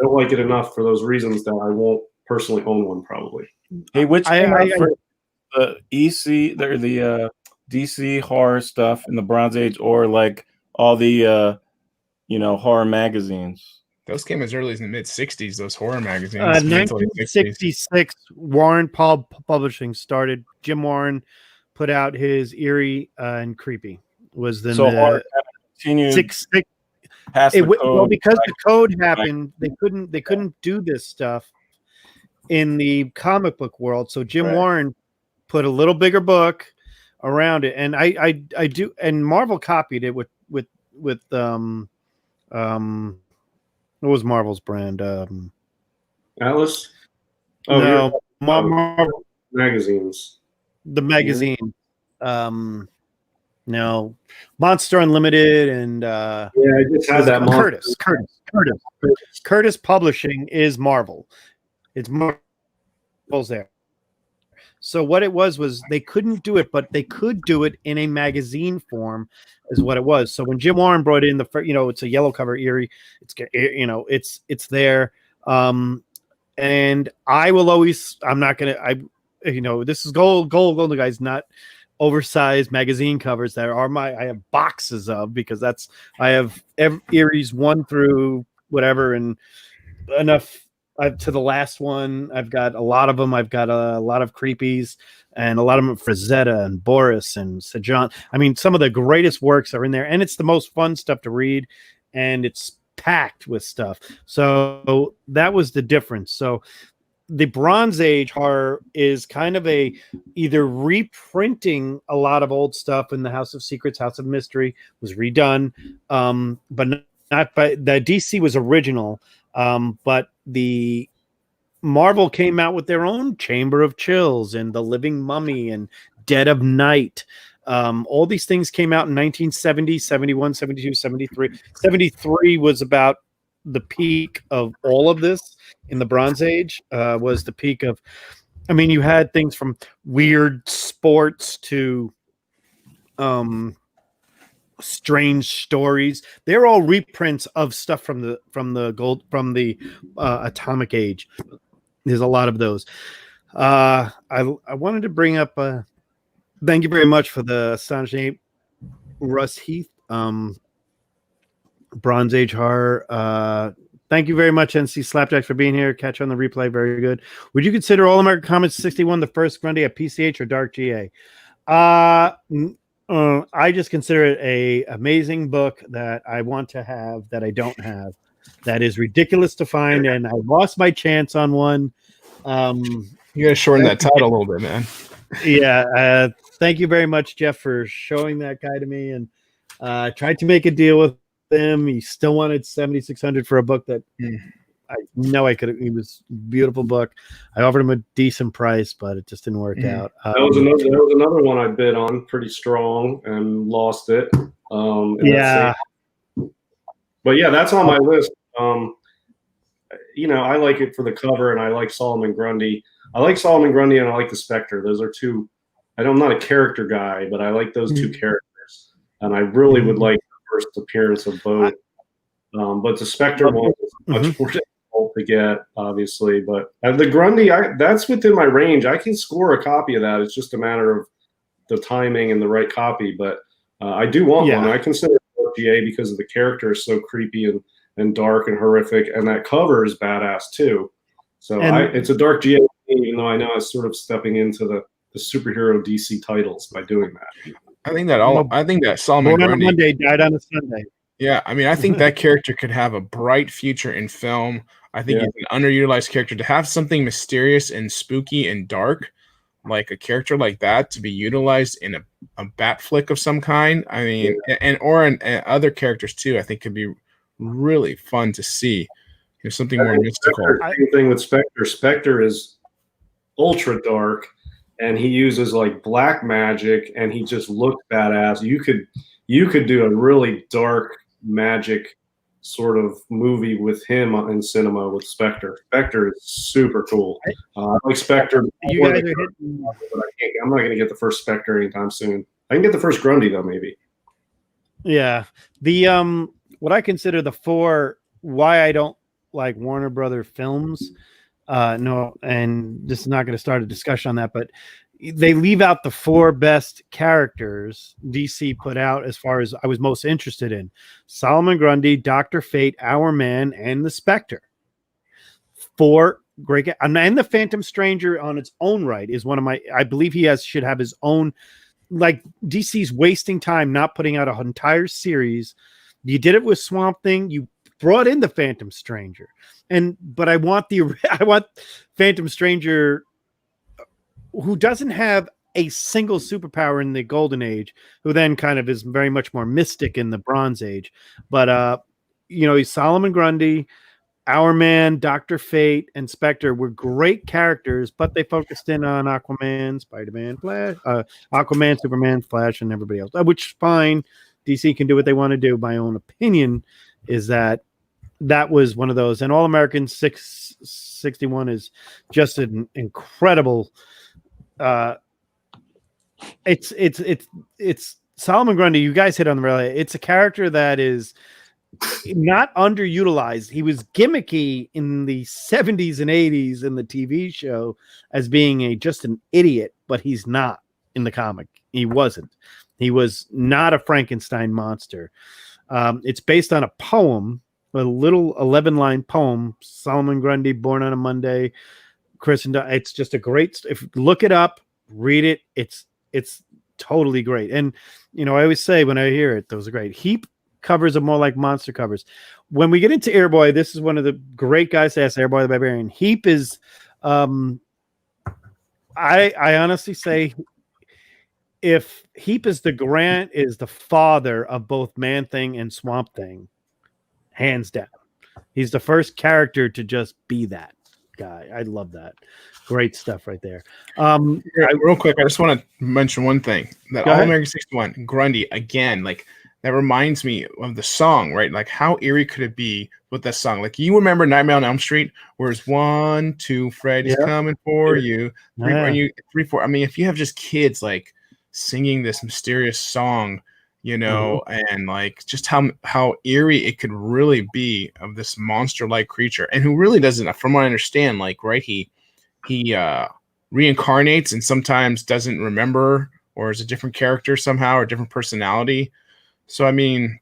don't like it enough for those reasons that I won't personally own one probably. Hey, which I- came out I- for the EC, the DC horror stuff in the Bronze Age, or like all the horror magazines? Those came as early as the mid '60s. Those horror magazines. mid to late 60s. 1966, Warren Paul Publishing started. Jim Warren put out his Eerie and Creepy. Was the So horror continued six past the code. well, because the code happened, they couldn't do this stuff in the comic book world. So Jim Right. Warren put a little bigger book around it, and I do, and Marvel copied it with what was Marvel's brand? Atlas? No, yeah. Marvel, Magazines. the magazine. No, Monster Unlimited and Yeah, I just had that Curtis Publishing is Marvel. It's Marvel's there. So what it was they couldn't do it, but they could do it in a magazine form, is what it was. So when Jim Warren brought in it's a yellow cover Eerie. It's there. And I will always. I'm not gonna. This is Golden Guys, not oversized magazine covers that are I have boxes of, because I have Eerie's 1 through whatever, and enough to the last one. I've got a lot of them. I've got a lot of Creepies and a lot of them, Frazetta and Boris and Sajan. I mean, some of the greatest works are in there, and it's the most fun stuff to read, and it's packed with stuff. So that was the difference. So the Bronze Age horror is kind of either reprinting a lot of old stuff. In the House of Secrets, House of Mystery was redone, but not by the DC was original. But the Marvel came out with their own Chamber of Chills and The Living Mummy and Dead of Night. All these things came out in 1970, 71, 72, 73. 73 was about the peak of all of this in the Bronze Age, was the peak of, you had things from weird sports to strange stories. They're all reprints of stuff from the Atomic Age. There's a lot of those. I wanted to bring up thank you very much for the astonishing Russ Heath Bronze Age horror. Thank you very much, NC Slapjack, for being here. Catch on the replay. Very good. Would you consider All American Comics 61 the first Grundy at PCH or Dark GA? I just consider it a amazing book that I want to have, that I don't have, that is ridiculous to find, and I lost my chance on one. You got to shorten that title a little bit, man. Yeah. Thank you very much, Jeff, for showing that guy to me, and tried to make a deal with him. He still wanted $7,600 for a book that I know I could. It was a beautiful book. I offered him a decent price, but it just didn't work out. That was another one I bid on pretty strong and lost it. Yeah. But yeah, that's on my list. I like it for the cover, and I like Solomon Grundy. I like Solomon Grundy, and I like the Spectre. Those are two. I'm not a character guy, but I like those two characters, and I really would like the first appearance of both. But the Spectre one is much more difficult to get, obviously. But the Grundy, that's within my range. I can score a copy of that. It's just a matter of the timing and the right copy. But I do want one. I consider it GA because of the character is so creepy and dark and horrific, and that cover is badass too. So it's a dark GA, even though I know it's sort of stepping into the superhero DC titles by doing that. I think that Solomon Born on a Grundy, Monday, died on a Sunday. Yeah, I think that character could have a bright future in film. I think he's an underutilized character. To have something mysterious and spooky and dark like a character like that to be utilized in a bat flick of some kind. I mean, and other characters too, I think could be really fun to see. Something more mystical. Same thing with Spectre. Spectre is ultra dark, and he uses like black magic, and he just looks badass. You could do a really dark magic sort of movie with him in cinema with Spectre. Spectre is super cool. I like Spectre. You guys are hitting. But I'm not going to get the first Spectre anytime soon. I can get the first Grundy though, maybe. Yeah, the what I consider the four why I don't like Warner Brother films. No, and this is not going to start a discussion on that, but they leave out the four best characters DC put out as far as I was most interested in: Solomon Grundy, Dr. Fate, Our Man, and the Spectre. Four great, and the Phantom Stranger on its own right is one of my. I believe he should have his own. Like DC's wasting time not putting out an entire series. You did it with Swamp Thing. You brought in the Phantom Stranger, but I want Phantom Stranger, who doesn't have a single superpower in the Golden Age, who then kind of is very much more mystic in the Bronze Age. But he's Solomon Grundy, Our Man, Dr. Fate, and Spectre were great characters, but they focused in on Aquaman, Spider-Man, Flash, Aquaman, Superman, Flash, and everybody else, which is fine. DC can do what they want to do. My own opinion is that was one of those, and All American 661 is just an incredible. It's Solomon Grundy. You guys hit on the rail. It's a character that is not underutilized. He was gimmicky in the 70s and 80s in the TV show as being just an idiot, but he's not in the comic. He wasn't. He was not a Frankenstein monster. It's based on a poem, a little 11-line poem, Solomon Grundy, born on a Monday, christened. It's just a great. Look it up, read it. It's totally great. And I always say when I hear it, those are great. Heap covers are more like monster covers. When we get into Airboy, this is one of the great guys to ask. Airboy the Barbarian. Heap is, I honestly say, if Heap is the father of both Man-Thing and Swamp Thing, hands down. He's the first character to just be that guy. I love that. Great stuff right there. Real quick, I just want to mention one thing. That All American 61, Grundy, again, like that reminds me of the song, right? Like how eerie could it be with that song? Like you remember Nightmare on Elm Street, where it's 1, 2, Freddy's coming for you, 3, 4, 3, 4. I mean, if you have just kids like singing this mysterious song, and like just how eerie it could really be of this monster-like creature, and who really doesn't, from what I understand, like he reincarnates and sometimes doesn't remember or is a different character somehow or a different personality. So I mean,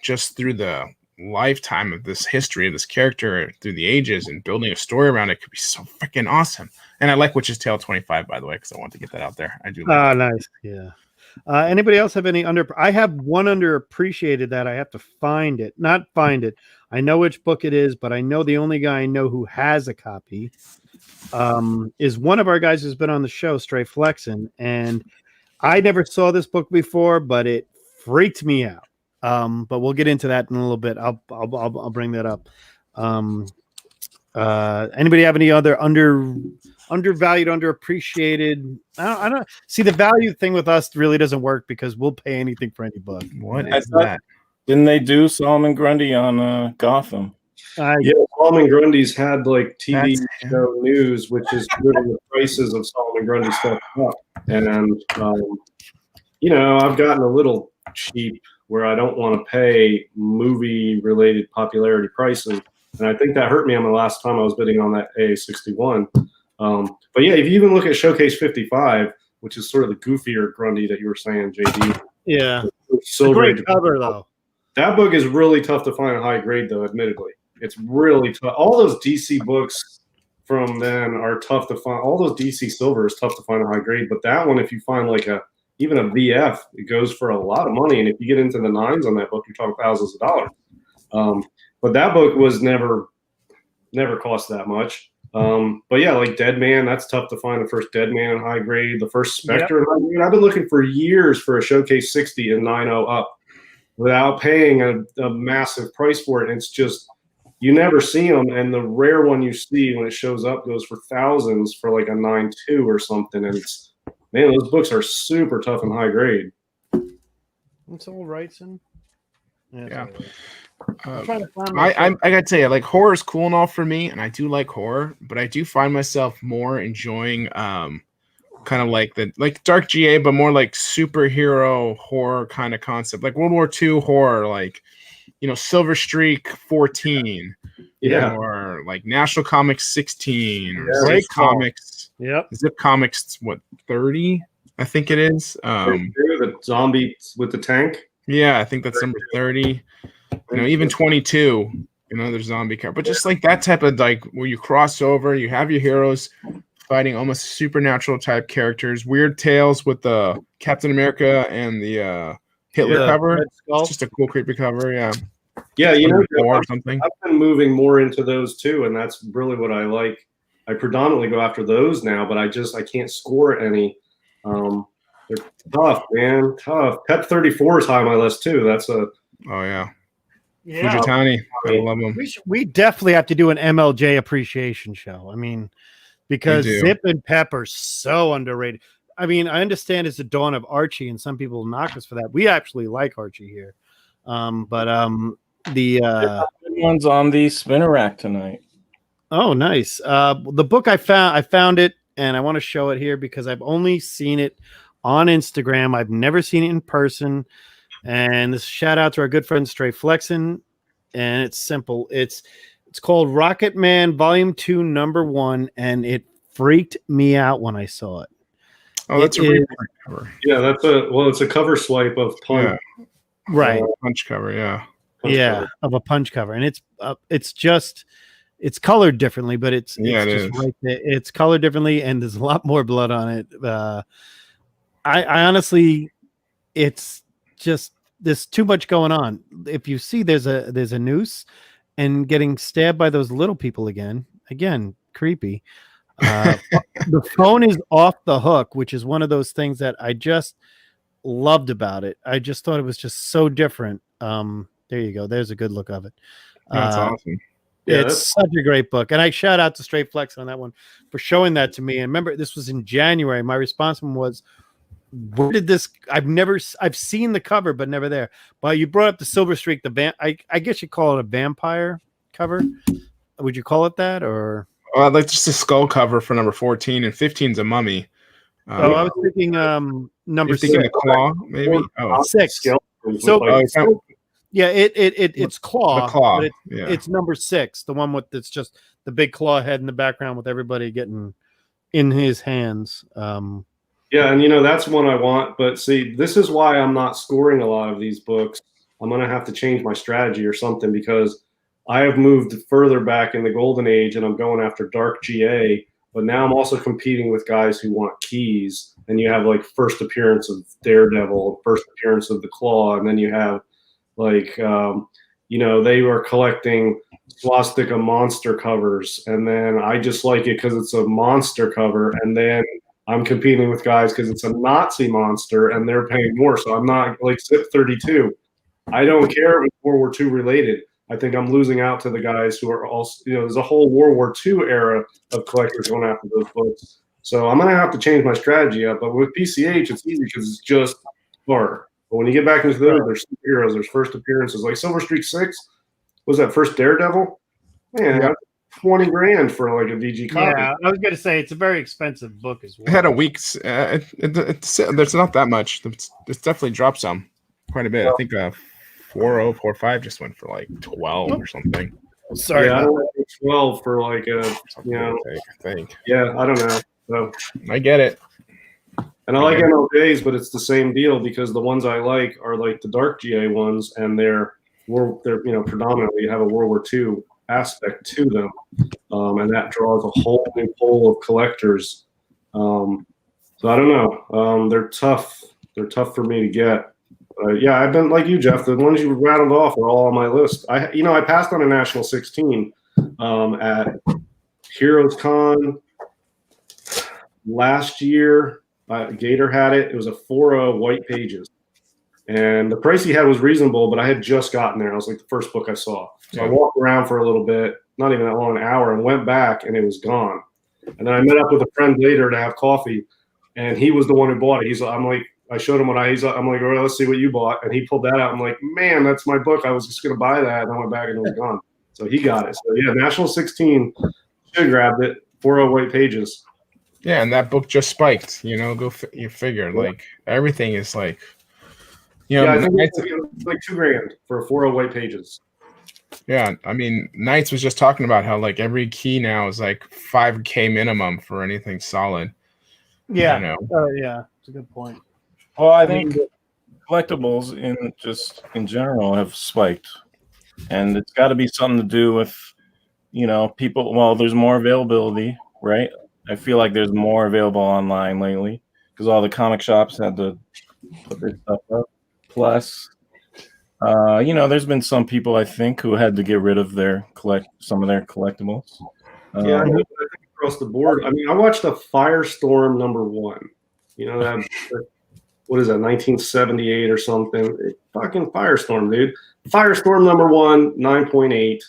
just through the lifetime of this history of this character through the ages and building a story around it could be so freaking awesome. And I like Witch's Tale 25, by the way, because I want to get that out there. I do. Nice. Yeah. Anybody else have any I have one underappreciated that I have to find it. Not find it. I know which book it is, but I know the only guy I know who has a copy is one of our guys who's been on the show, Stray Flexen. And I never saw this book before, but it freaked me out. But we'll get into that in a little bit. I'll bring that up. Anybody have any other undervalued, underappreciated? I don't see the value thing with us really doesn't work because we'll pay anything for any book. What is that? Didn't they do Solomon Grundy on Gotham? Yeah, Solomon Grundy's had like TV show news, which is putting the prices of Solomon Grundy stuff up. And I've gotten a little cheap where I don't want to pay movie-related popularity prices. And I think that hurt me on the last time I was bidding on that AA61. But yeah, if you even look at Showcase 55, which is sort of the goofier Grundy that you were saying, JD. Yeah. It's a great cover, though. That book is really tough to find a high grade, though, admittedly. It's really tough. All those DC books from then are tough to find. All those DC Silver is tough to find a high grade. But that one, if you find like even a VF, it goes for a lot of money. And if you get into the nines on that book, you're talking thousands of dollars. But that book was never cost that much. But yeah, like Dead Man, that's tough to find the first Dead Man in high grade, the first Spectre in high grade. I've been looking for years for a Showcase 60 and 9.0 up without paying a massive price for it. And it's just, you never see them. And the rare one you see when it shows up goes for thousands for like a 9.2 or something. And it's, man, those books are super tough and high grade. It's all Wrightson. Yeah. I'm trying to find I gotta tell you, like, horror is cool and all for me, and I do like horror, but I do find myself more enjoying kind of like Dark GA, but more like superhero horror kind of concept, like World War II horror, like, you know, Silver Streak 14, Yeah. or like National Comics 16, or Yeah, Zip Great call. Comics. Yep. Zip Comics, what, 30? I think it is. The zombie with the tank. Yeah, I think that's number 30. You know, even 22, you know, there's zombie cover. But just like that type of, like, where you cross over, you have your heroes fighting almost supernatural type characters, weird tales with the Captain America and the Hitler cover. Red Skull. It's just a cool, creepy cover. Yeah. Yeah, you know, Or something. I've been moving more into those too, and that's really what I like. I predominantly go after those now, but I can't score any. They're tough, man, tough. Pet 34 is high on my list too. That's a Oh, yeah. Yeah. Fujitani. I love them. We definitely have to do an MLJ appreciation show. I mean, because We do. Zip and Pep are so underrated. I mean, I understand it's the dawn of Archie, and some people knock us for that. We actually like Archie here. The Good one's on the spinner rack tonight. oh, nice. The book I found it, and I want to show it here because I've only seen it on Instagram. I've never seen it in person. And this shout out to our good friend Stray Flexin, and it's simple. It's called Rocket Man Volume 2, Number 1, and it freaked me out when I saw it. Oh, that's It a is- reprint cover. yeah, it's a cover swipe of Punch. Yeah. Right. Punch cover, yeah. Punch Yeah, cover. of a punch cover, and it's just it's colored differently, but it's Yeah, it's it just is. right there. It's colored differently, and there's a lot more blood on it. I honestly, it's just there's too much going on. If you see there's a noose and getting stabbed by those little people again, creepy. The phone is off the hook, which is one of those things that I just loved about it. I just thought it was just so different. There you go. There's a good look of it. That's awesome. Yeah, It's such a great book. And I shout out to Straight Flex on that one for showing that to me. And remember, this was in January. My response was, where did this? I've seen the cover, but never there. But you brought up the Silver Streak, I guess you call it a vampire cover. Would you call it that? Or Oh, I'd like just a skull cover for number 14, and 15 is a mummy. I was thinking number You're thinking 6. the claw, maybe? Oh, 6. Skeletons So- with, like, it's not- Yeah, it's claw. the claw. But it's, Yeah. it's number 6, the one with it's just the big claw head in the background with everybody getting in his hands. yeah, and you know that's one I want. But see, this is why I'm not scoring a lot of these books. I'm gonna have to change my strategy or something because I have moved further back in the golden age, and I'm going after Dark GA. But now I'm also competing with guys who want keys, and you have like first appearance of Daredevil, first appearance of the Claw, and then you have like they were collecting swastika monster covers, and then I just like it because it's a monster cover, and then I'm competing with guys because it's a Nazi monster and they're paying more. So I'm not like Zip 32. I don't care if it's World War II related. I think I'm losing out to the guys who are also, there's a whole World War II era of collectors going after those books. So I'm going to have to change my strategy up. But with PCH, it's easy because it's just horror. But when you get back into those, there's superheroes, there's first appearances. Like Silver Streak 6, was that first Daredevil? Man, that's 20 grand for like a VG copy. Yeah, I was going to say it's a very expensive book as well. It had a week's. There's not that much. It's definitely dropped some, quite a bit. I think 4045 just went for like 12 or something. Sorry. Yeah, I don't like 12 for like a, I think. yeah, I don't know. So, I get it. and I like MLJs, but it's the same deal because the ones I like are like the Dark GA ones, and they're predominantly have a World War II aspect to them, and that draws a whole new pool of collectors. So I don't know. They're tough. They're tough for me to get. Yeah, I've been like you, Jeff. The ones you rattled off are all on my list. I passed on a National 16 at Heroes Con last year. Gator had it. It was a 4 white pages. And the price he had was reasonable, but I had just gotten there. I was like the first book I saw. So I walked around for a little bit, not even that long, an hour, and went back, and it was gone. And then I met up with a friend later to have coffee, and he was the one who bought it. I showed him what I'm like, all right, let's see what you bought. And he pulled that out. I'm like, man, that's my book. I was just going to buy that. And I went back and it was gone. So he got it. So yeah, National 16 should have grabbed it. 4 white pages. Yeah, and that book just spiked. You know, you figure like everything is like, you know, yeah, I think it's like $2,000 for 4 white pages. Yeah, I mean, Knights was just talking about how like every key now is like $5K minimum for anything solid. Yeah, you know? Yeah, it's a good point. Well, I think collectibles in general have spiked, and it's got to be something to do with, you know, people. Well, there's more availability, right? I feel like there's more available online lately because all the comic shops had to put their stuff up. Plus, you know, there's been some people I think who had to get rid of some of their collectibles. Yeah, I think across the board. I mean, I watched a Firestorm #1. You know that. What is that, 1978 or something? Fucking Firestorm, dude. Firestorm #1, 9.8.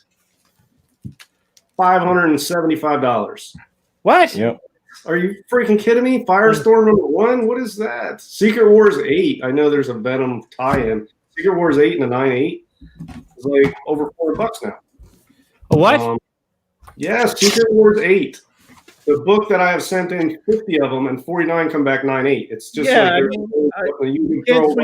$575. What? Yep. Are you freaking kidding me? Firestorm #1? What is that? Secret Wars 8. I know there's a Venom tie-in. Secret Wars 8 and a 9.8 is like over $4 now. What? Yeah, Secret Wars 8. The book that I have sent in 50 of them and 49 come back 9.8. It's just Yeah, like I you can throw a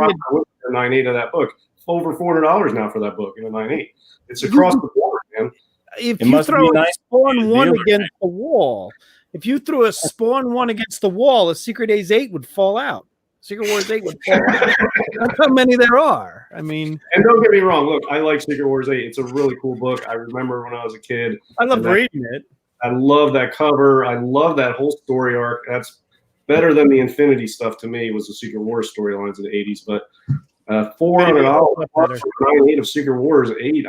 9.8 of that book. Over $400 now for that book in a 9.8. It's across the board, man. If It you must throw be a nice Spawn 1 dealer, against the wall, if you threw a Spawn 1 against the wall, a Secret Days 8 would fall out. Secret Wars 8 would fall out. That's how many there are. I mean, and don't get me wrong. Look, I like Secret Wars 8. It's a really cool book. I remember when I was a kid. I love reading it. I love that cover. I love that whole story arc. That's better than the Infinity stuff to me. Was the Secret Wars storylines in the 80s. But $400 for 9.8 of Secret Wars 8.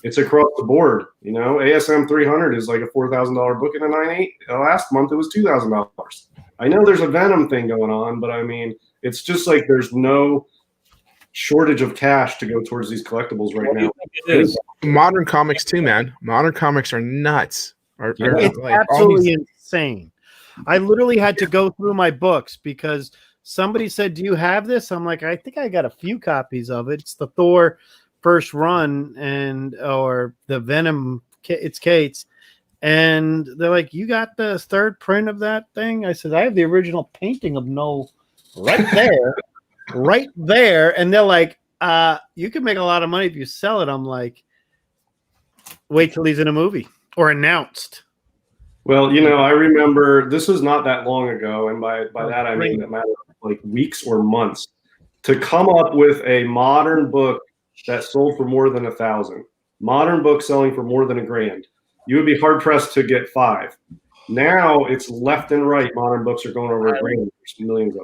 It's across the board. You know, ASM 300 is like a $4,000 book in a 9.8. Last month it was $2,000. I know there's a Venom thing going on, but I mean, it's just like there's no shortage of cash to go towards these collectibles right now. It is. Modern comics too, man. Modern comics are nuts. It's like absolutely insane. I literally had to go through my books because somebody said, "Do you have this?" I'm like, "I think I got a few copies of it." It's the Thor first run or the Venom. It's Kate's, and they're like, "You got the third print of that thing?" I said, "I have the original painting of Null right there, right there." And they're like, "You can make a lot of money if you sell it." I'm like, "Wait till he's in a movie or announced." Well, you know, I remember this was not that long ago, and by that I mean a matter of like weeks or months, to come up with a modern book that sold for more than 1,000. Modern book selling for more than $1,000. You would be hard pressed to get 5. Now it's left and right. Modern books are going over $1,000. There's millions of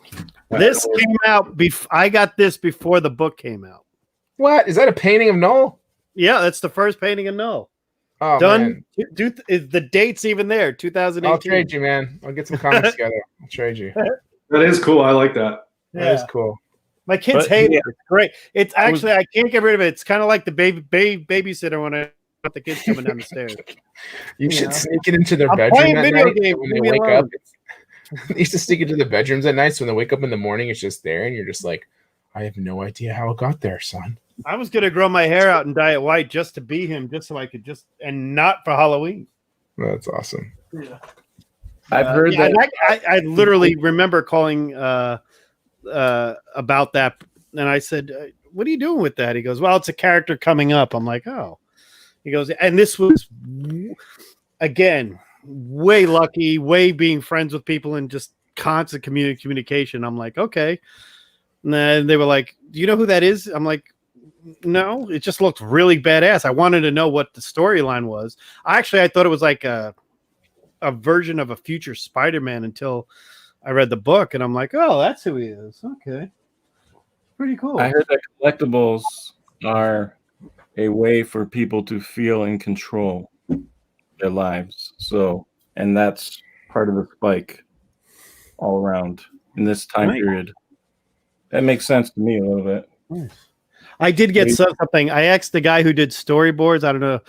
them. This came out I got this before the book came out. What is that? A painting of Null? Yeah, that's the first painting of Null. Oh, Done. man. Is the date's even there? 2018. I'll trade you, man. I'll get some comics together. I'll trade you. That is cool. I like that. That is cool. My kids hate it. It's great. It's actually I can't get rid of it. It's kind of like the babysitter when I got the kids coming down the stairs. You should sneak it into their I'm bedroom playing at video night games. when Leave they me wake alone. up. They used to sneak into the bedrooms at night, so when they wake up in the morning, it's just there, and you're just like, I have no idea how it got there, son. I was gonna grow my hair out and dye it white just to be him, just so I could and not for Halloween. That's awesome. Yeah. I've heard that. I literally remember calling about that, and I said, "What are you doing with that?" He goes, "Well, it's a character coming up." I'm like, "Oh." He goes, and this was again way lucky, way being friends with people and just constant communication. I'm like, okay. And then they were like, "Do you know who that is?" I'm like, "No." It just looked really badass. I wanted to know what the storyline was. I thought it was like a version of a future Spider-Man until I read the book, and I'm like, "Oh, that's who he is." Okay, pretty cool. I heard that collectibles are a way for people to feel in control. their lives. So, and that's part of the spike all around in this time Right. period. That makes sense to me a little bit. I did get something. I asked the guy who did storyboards, I don't know,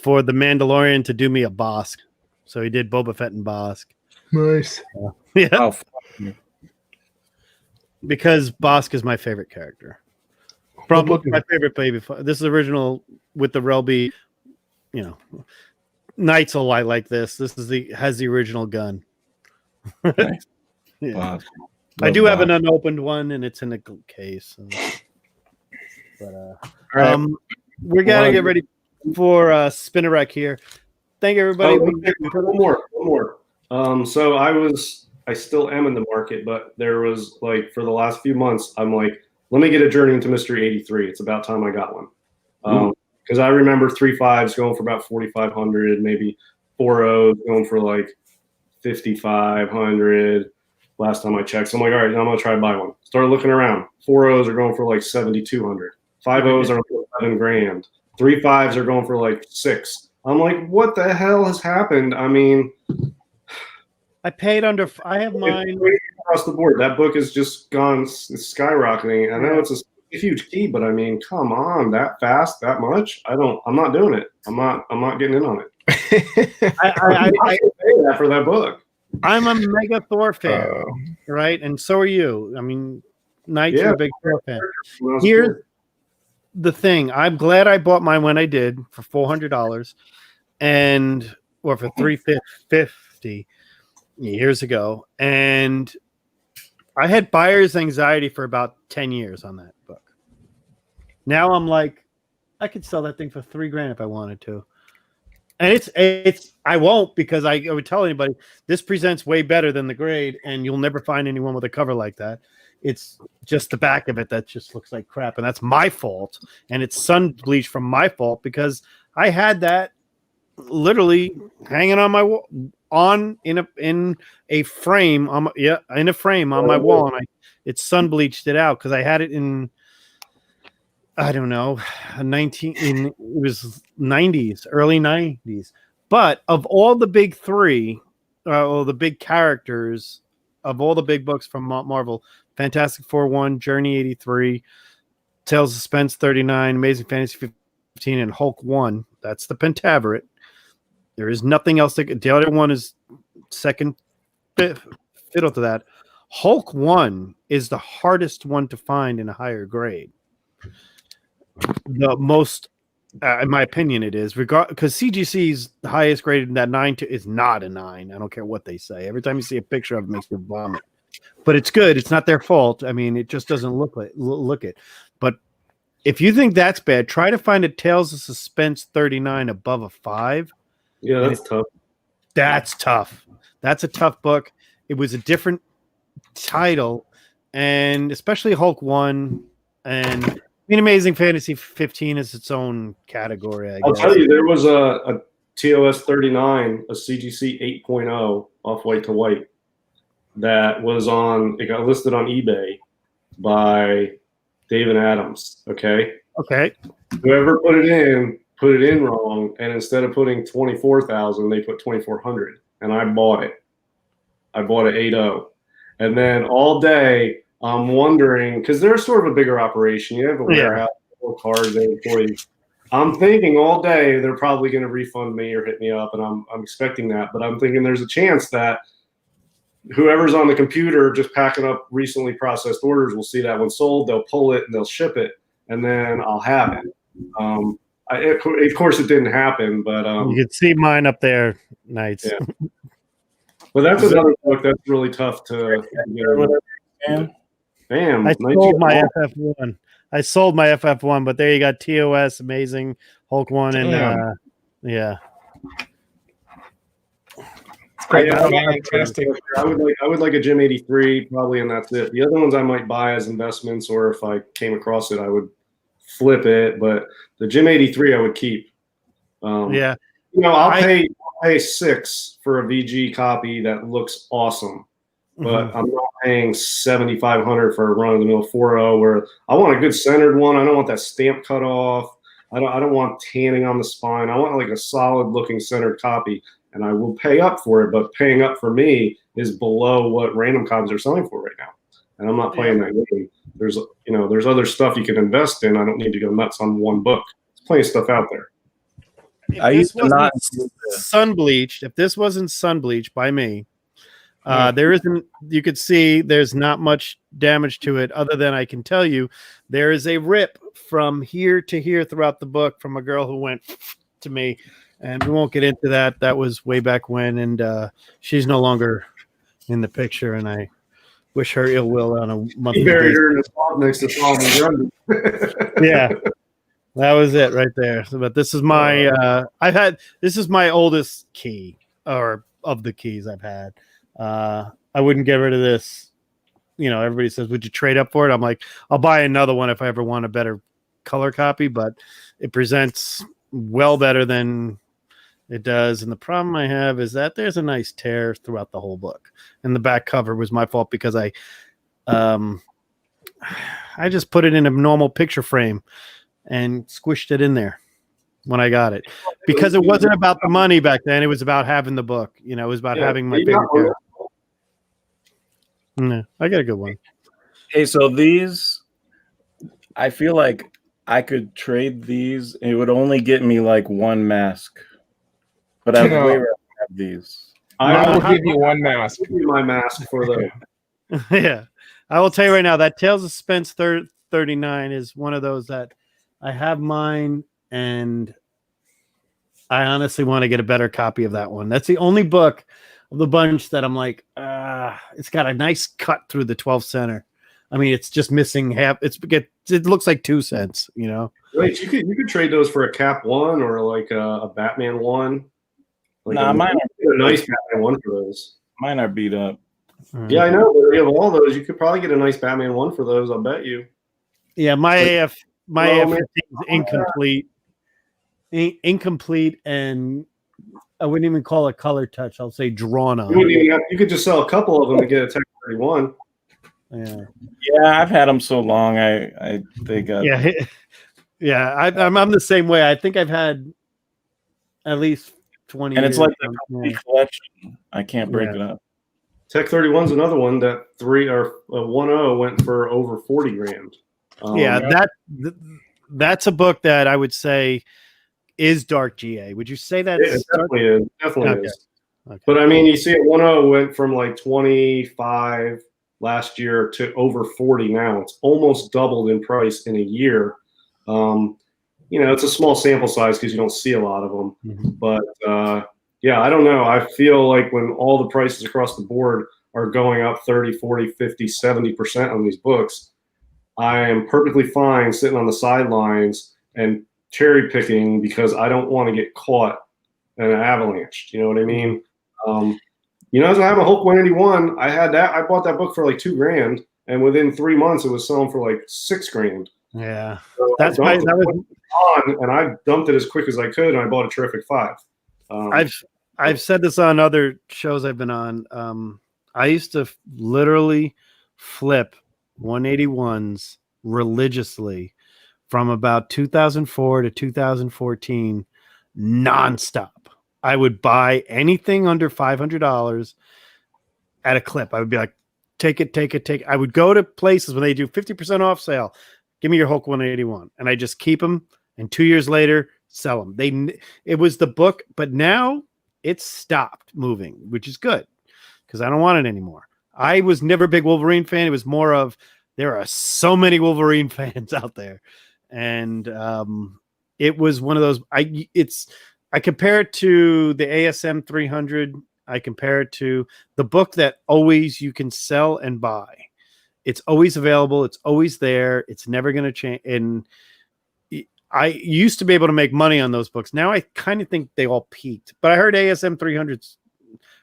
for the Mandalorian to do me a Bosk. So he did Boba Fett and Bosk. Nice. Yeah, Oh, because Bosk is my favorite character. Probably my favorite baby. This is original with the Relby. You know, Knights will like this. This is has the original gun. nice. Yeah. Wow. I do have an Love unopened one, and it's in a case. But All right. we gotta get ready for Spinnerack here. Thank everybody. One more. So I still am in the market, but there was like for the last few months, I'm like, let me get a Journey into Mystery 83. It's about time I got one. Because I remember 3.5s going for about 4,500, maybe 4.0s going for like 5,500 last time I checked. So I'm like, all right, now I'm gonna try to buy one. Started looking around. 4.0s are going for like 7,200. 5.0s are $11,000. 3.5s are going for like 6. I'm like, what the hell has happened? I mean, I paid under. I have mine. across the board. That book has just gone skyrocketing. I know it's a huge key, but I mean, come on, that fast, that much? I'm not doing it. I'm not getting in on it. I pay that for that book. I'm a mega Thor fan, right? And so are you. I mean, Knights are a big Thor fan. Here's the thing. I'm glad I bought mine when I did for $400 or for $350 years ago. And I had buyer's anxiety for about 10 years on that book. Now I'm like, I could sell that thing for $3,000 if I wanted to. And it's I won't, because I would tell anybody this presents way better than the grade, and you'll never find anyone with a cover like that. It's just the back of it that just looks like crap, and that's my fault. And it's sun bleached from my fault, because I had that literally hanging on my wall, in a frame on my wall, and it's sun bleached it out because I had it in, I don't know, it was 90s, early 90s. But of all the big three, or the big characters of all the big books from Marvel, Fantastic Four 1, Journey 83, Tales of Suspense 39, Amazing Fantasy 15, and Hulk 1. That's the Pentaveret. There is nothing else. The other one is second fiddle to that. Hulk 1 is the hardest one to find in a higher grade. The most, in my opinion, it is, because CGC's highest graded in that 9 is not a 9. I don't care what they say. Every time you see a picture of it, makes you vomit. But it's good. It's not their fault. I mean, it just doesn't look it. But if you think that's bad, try to find a Tales of Suspense 39 above a 5. Yeah, that's tough. That's tough. That's a tough book. It was a different title, and especially Hulk 1 and Amazing Fantasy 15 is its own category, I guess. I'll tell you, there was a TOS 39, a CGC 8.0 off white to white that was it got listed on eBay by David Adams. Okay. Whoever put it in wrong, and instead of putting 24,000, they put 2,400, and I bought it. I bought an 8.0, and then all day I'm wondering, because they're sort of a bigger operation. You have a warehouse, cars, employees. I'm thinking all day they're probably going to refund me or hit me up, and I'm expecting that. But I'm thinking there's a chance that whoever's on the computer just packing up recently processed orders will see that one sold. They'll pull it and they'll ship it, and then I'll have it. Of course, it didn't happen, but you can see mine up there. Nice. Yeah. But that's another book that's really tough to get. Damn, I sold my FF1. I sold my FF1, but there you got TOS, Amazing, Hulk 1, and yeah. It's great. Fantastic. I would like a Jim 83 probably, and that's it. The other ones I might buy as investments, or if I came across it, I would flip it. But the Jim 83 I would keep. Yeah. I'll pay 6 for a VG copy that looks awesome. But I'm not paying $7,500 for a run-of-the-mill 4.0 where I want a good centered one. I don't want that stamp cut off. I don't want tanning on the spine. I want like a solid looking centered copy, and I will pay up for it. But paying up for me is below what random copies are selling for right now, and I'm not playing that game. There's other stuff you can invest in. I don't need to go nuts on one book. There's plenty of stuff out there. If I this used to not wasn't sun bleached, if this wasn't sun bleached by me, there isn't. You could see there's not much damage to it, other than I can tell you there is a rip from here to here throughout the book from a girl who went to me, and we won't get into that. That was way back when, and she's no longer in the picture, and I wish her ill will on a monthly Buried basis. her in the swamp next to Solomon Grundy. Yeah. That was it right there. But this is my this is my oldest key, or of the keys I've had. I wouldn't get rid of this. Everybody says, would you trade up for it? I'm like, I'll buy another one if I ever want a better color copy, but it presents well better than it does. And the problem I have is that there's a nice tear throughout the whole book. And the back cover was my fault because I just put it in a normal picture frame and squished it in there when I got it, because it wasn't about the money back then. It was about having the book. It was about having my favorite character. No, I got a good one. Hey, so these, I feel like I could trade these. It would only get me like one mask, but I would way rather have these. I will give you one mask. Give me my mask for the. Yeah, I will tell you right now that Tales of Spence 39 is one of those that I have mine, and I honestly want to get a better copy of that one. That's the only book of the bunch that I'm like, it's got a nice cut through the 12th center. I mean, it's just missing half. It looks like 2 cents, Wait, you could trade those for a Cap 1 or like a Batman 1. Like Mine a nice Batman 1 for those. Mine are beat up. Yeah, I know. But you have all those. You could probably get a nice Batman 1 for those. I'll bet you. Yeah, my AF man. is incomplete. Incomplete, and I wouldn't even call it color touch. I'll say drawn on. You could just sell a couple of them to get a Tech 31. Yeah, I've had them so long. They got yeah. I'm the same way. I think I've had at least 20. and it's years. like the collection. I can't break it up. Tech 31's another one that 1.0 went for over 40 grand. That's a book that I would say is dark GA. Would you say that? It definitely is. Definitely is. Okay. But I mean, you see, 1.0 went from like 25 last year to over 40 now. It's almost doubled in price in a year. It's a small sample size because you don't see a lot of them. Mm-hmm. But I don't know. I feel like when all the prices across the board are going up 30, 40, 50, 70% on these books, I am perfectly fine sitting on the sidelines and cherry picking because I don't want to get caught in an avalanche. You know what I mean? As I have a Hulk 181, I bought that book for like $2,000, and within 3 months it was selling for like $6,000. Yeah, so that's why that was on, and I dumped it as quick as I could, and I bought a terrific 5. I've said this on other shows I've been on. I used to literally flip 181s religiously from about 2004 to 2014 nonstop. I would buy anything under $500 at a clip. I would be like, take it. I would go to places when they do 50% off sale. Give me your Hulk 181. And I just keep them. And 2 years later, sell them. It was the book, but now it's stopped moving, which is good because I don't want it anymore. I was never a big Wolverine fan. It was more of there are so many Wolverine fans out there. And it was one of those. I compare it to the ASM 300. I compare it to the book that always you can sell and buy. It's always available. It's always there. It's never going to change. And I used to be able to make money on those books. Now I kind of think they all peaked. But I heard ASM 300's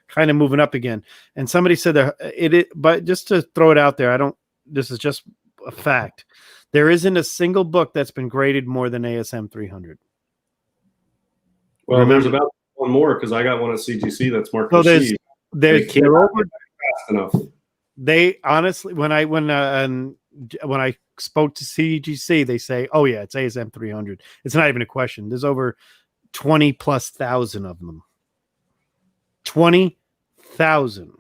kind of moving up again. And somebody said that but just to throw it out there, this is just a fact. There isn't a single book that's been graded more than ASM 300. Well, there's about one more because I got one at CGC that's marked. So they're over fast enough. They honestly, when when I spoke to CGC, they say, "Oh yeah, it's ASM 300." It's not even a question. There's over 20,000+ of them. 20,000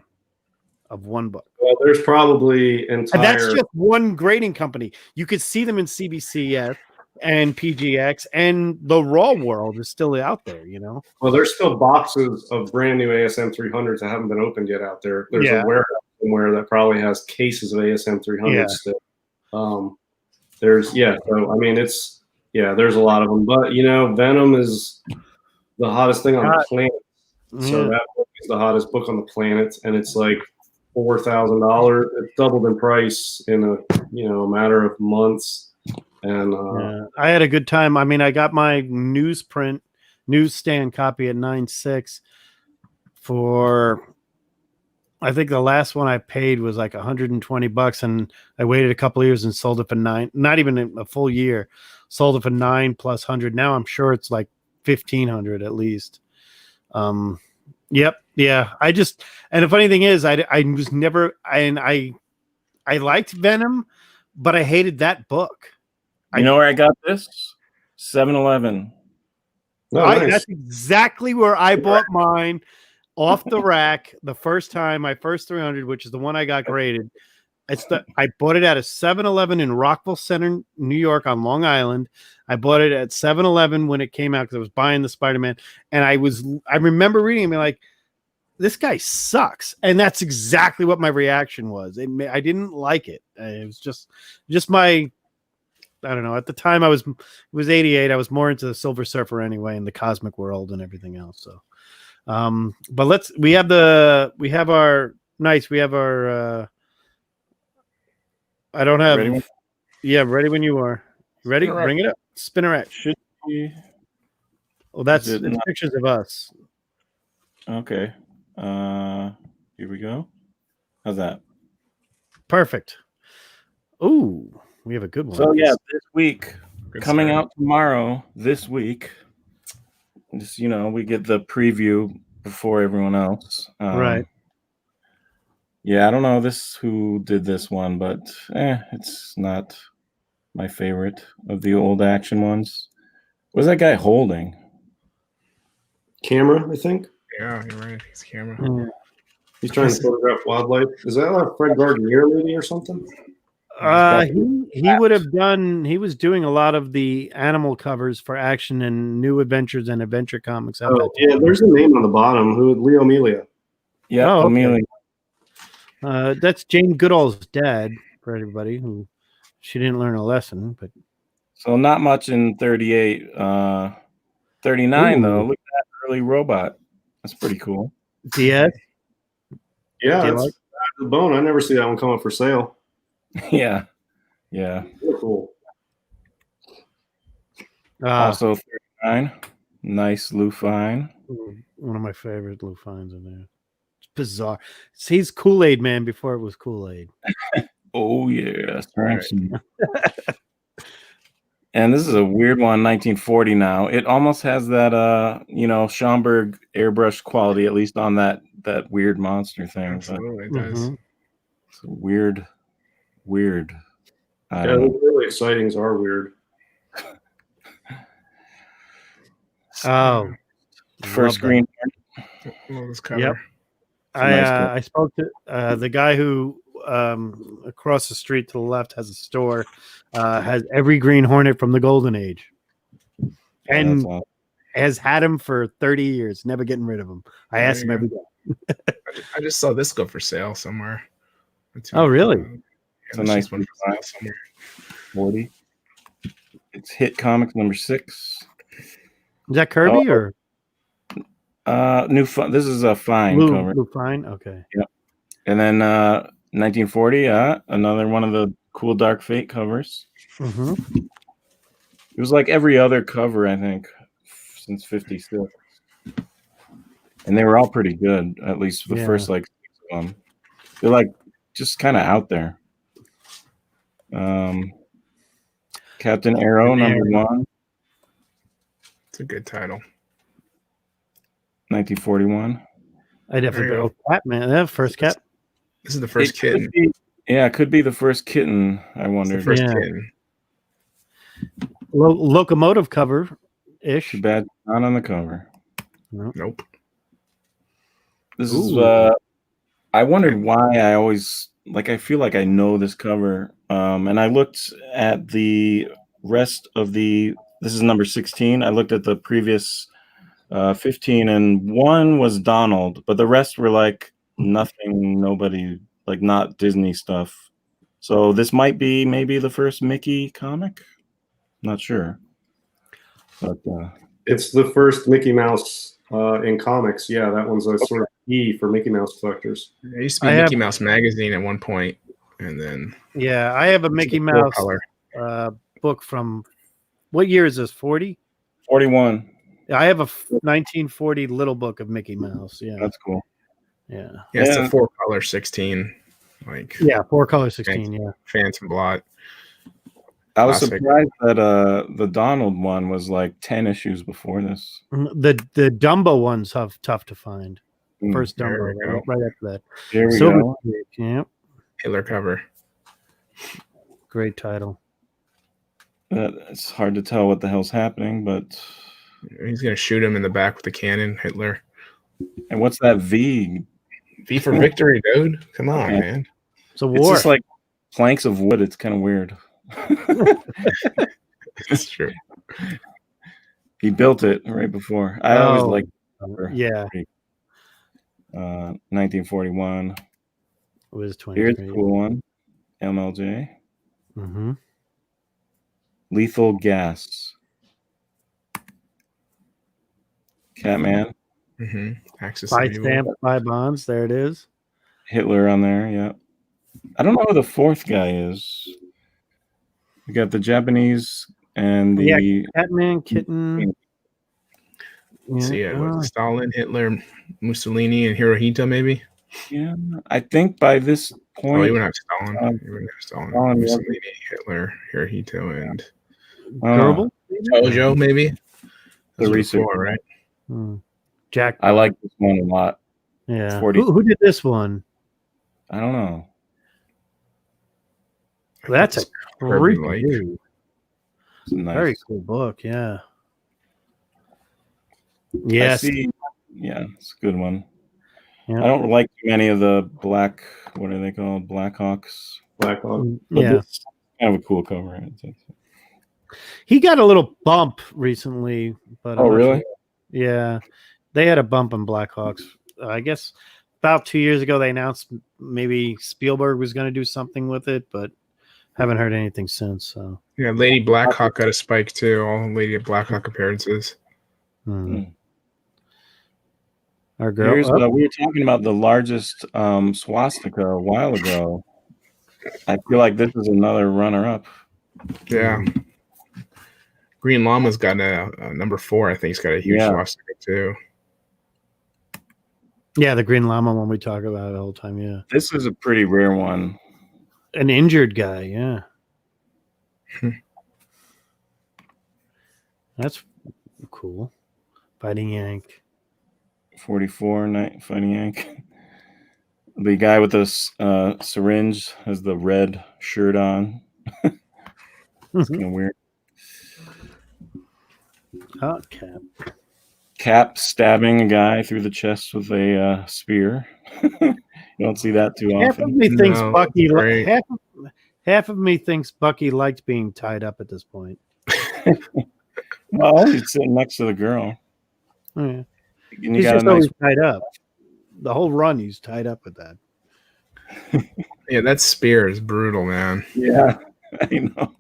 of one book. Well, there's probably And entire. that's just one grading company. You could see them in CBCS and PGX, and the raw world is still out there, you know? Well, there's still boxes of brand new ASM 300s that haven't been opened yet out there. There's Yeah. a warehouse somewhere that probably has cases of ASM 300s Yeah. still. So I mean, there's a lot of them, but you know, Venom is the hottest thing on the planet. So Yeah. that book is the hottest book on the planet, and it's like $4,000. It's doubled in price in a matter of months. And Yeah. I had a good time. I mean, I got my newsstand copy at 9.6 for, I think the last one I paid was like $120, and I waited a couple of years and sold it for $9, not even a full year, sold it for $9 plus $100. Now I'm sure it's like $1,500 at least. Yep. Yeah. And the funny thing is, I was never, I liked Venom, but I hated that book. You know where I got this? 7-Eleven. nice. That's exactly where I bought mine, off the rack the first time, my first 300, which is the one I got graded. I bought it at a 7-Eleven in Rockville Center, New York on Long Island. I bought it at 7-Eleven when it came out because I was buying the Spider-Man. And I remember reading it and being like, this guy sucks. And that's exactly what my reaction was. I didn't like it. It was just my, I don't know. At the time it was 88. I was more into the Silver Surfer anyway, and the cosmic world and everything else. So, but we have our I don't have. Ready? Yeah, ready when you are. Ready? Spinneret. Bring it up. Spinneret. Should be Well, that's Is it it's not- pictures of us. okay. Here we go. How's that? Perfect. Ooh, we have a good one. So yeah, this week Good coming start. out tomorrow. This week, just we get the preview before everyone else. Right. Yeah, I don't know who did this one, but it's not my favorite of the old action ones. What's that guy holding? Camera, I think. Yeah, you're right. His camera. Mm. He's trying to photograph wildlife. Is that like Fred Gardner maybe or something? He was doing a lot of the animal covers for Action and New Adventures and Adventure Comics. at that time. Yeah, there's a name on the bottom. Leo Amelia. Yeah, Oh, okay. Amelia. That's Jane Goodall's dad, for everybody who she didn't learn a lesson, but So not much in 38. 39 though. Ooh. Look at that early robot. That's pretty cool. Diaz. Yeah, Do you that's like- the bone. I never see that one come up for sale. Yeah. Very cool. Also 39. Nice Lou Fine. One of my favorite Lou Fines in there. It's bizarre. He's Kool-Aid Man before it was Kool-Aid. Oh yeah. Samson. And this is a weird one, 1940 now. It almost has that Schomburg airbrush quality, at least on that weird monster thing. But Absolutely, it does. Mhm. it's weird. I Yeah, don't know. the really excitings are weird. Oh, First love that. green. Love this cover. Yep. a nice book. I spoke to the guy who across the street to the left has a store, has every Green Hornet from the Golden Age, Yeah, and that's awesome. has had him for 30 years, never getting rid of him. I There asked him you every go. day. I just saw this go for sale somewhere. Oh, really? It's a nice one for sale somewhere. 40. It's Hit Comics number 6. Is that Kirby Oh, or New fun. This is a fine Lou? cover. Lou Fine? Okay. And then 1940, another one of the cool Dark Fate covers. Mm-hmm. It was like every other cover, I think, since 56. And they were all pretty good, at least the Yeah. first like 6 of them. They're like just kind of out there. Captain Arrow, number 1, It's a good title. 1941. I definitely There you go Cat Man. That first Cat. This is the first It could kid. be- Yeah, it could be the first kitten. I It's the wondered. first Yeah. kitten. Locomotive cover ish. Too bad not on the cover. Nope. This is Ooh. I wondered why I always I feel like I know this cover. And I looked at the rest of this is number 16. I looked at the previous 15, and one was Donald, but the rest were like nothing, nobody, like not Disney stuff. So this might be maybe the first Mickey comic. Not sure. But It's the first Mickey Mouse in comics. Yeah, that one's a sort of key for Mickey Mouse collectors. There used to be I Mickey have- Mouse magazine at one point, and then Yeah, I have a Mickey full Mouse color. book from what year is this? 40? 41. I have a 1940 little book of Mickey Mouse. Yeah, That's cool. yeah, Yeah, it's Yeah. a 4-color 16, like yeah. 4-color 16. Yeah, Phantom Blot. I was Classic. surprised that the Donald one was like 10 issues before this. the Dumbo one's tough to find. Mm, First there Dumbo, we go. right after that. Here we Silver go. Snake, yeah, Hitler cover. great title. It's hard to tell what the hell's happening, but He's gonna shoot him in the back with a cannon. Hitler. and what's that V? V for victory, dude. Come on, Okay. man. It's a It's war. just like planks of wood. It's kind of weird. That's true. He built it right before. I always Oh. like Yeah, 1941. it was Here's 23. a cool one. MLJ. Mm-hmm. Lethal Gas. Catman. Mm-hmm. Axis Buy of Evil. stamp, buy bonds. There it is. Hitler on there. Yeah. I don't know who the fourth guy is. We got the Japanese and the Yeah. Catman, Kitten. So yeah, uh, was it Stalin, Hitler, Mussolini, and Hirohito maybe? yeah. I think by this Oh, point, you wouldn't have Stalin. Um, You wouldn't have Stalin. Stalin, yeah. Mussolini, Hitler, Hirohito, and Goebbels? Tojo maybe. The Those were research. four, right? Hmm. Jack. I like this one a lot. Yeah. 40. Who did this one? I don't know. That's a Kirby creepy Lake. dude. It's nice. Very cool book. Yeah. I Yes. see. Yeah, it's a good one. Yeah. I don't like many of the black. What are they called? Blackhawks. Black Hawk. But Yeah. this is kind of a cool cover. He got a little bump recently, but I'm Oh, not really? sure. Yeah. They had a bump in Blackhawks. I guess about 2 years ago they announced maybe Spielberg was going to do something with it, but haven't heard anything since. So Yeah, Lady Blackhawk got a spike too. All Lady Blackhawk appearances. hmm. Hmm. Our girl. Here's, oh, we were talking about the largest swastika a while ago. I feel like this is another runner-up. Yeah. Green Llama's got a number 4. I think he's got a huge Yeah. swastika too. yeah, the Green Llama one we talk about the whole time. Yeah. This is a pretty rare one. An injured guy. Yeah. That's cool. Fighting Yank. 44 night fighting Yank. The guy with the syringe has the red shirt on. It's kind of weird. Oh, Cap. Cap stabbing a guy through the chest with a spear. You don't see that too Half of often. me thinks No, Bucky. right. Half of me thinks Bucky liked being tied up at this point. Well, he's sitting next to the girl. Yeah. And you He's got a just nice. always tied up. The whole run, he's tied up with that. Yeah, that spear is brutal, man. Yeah, I know.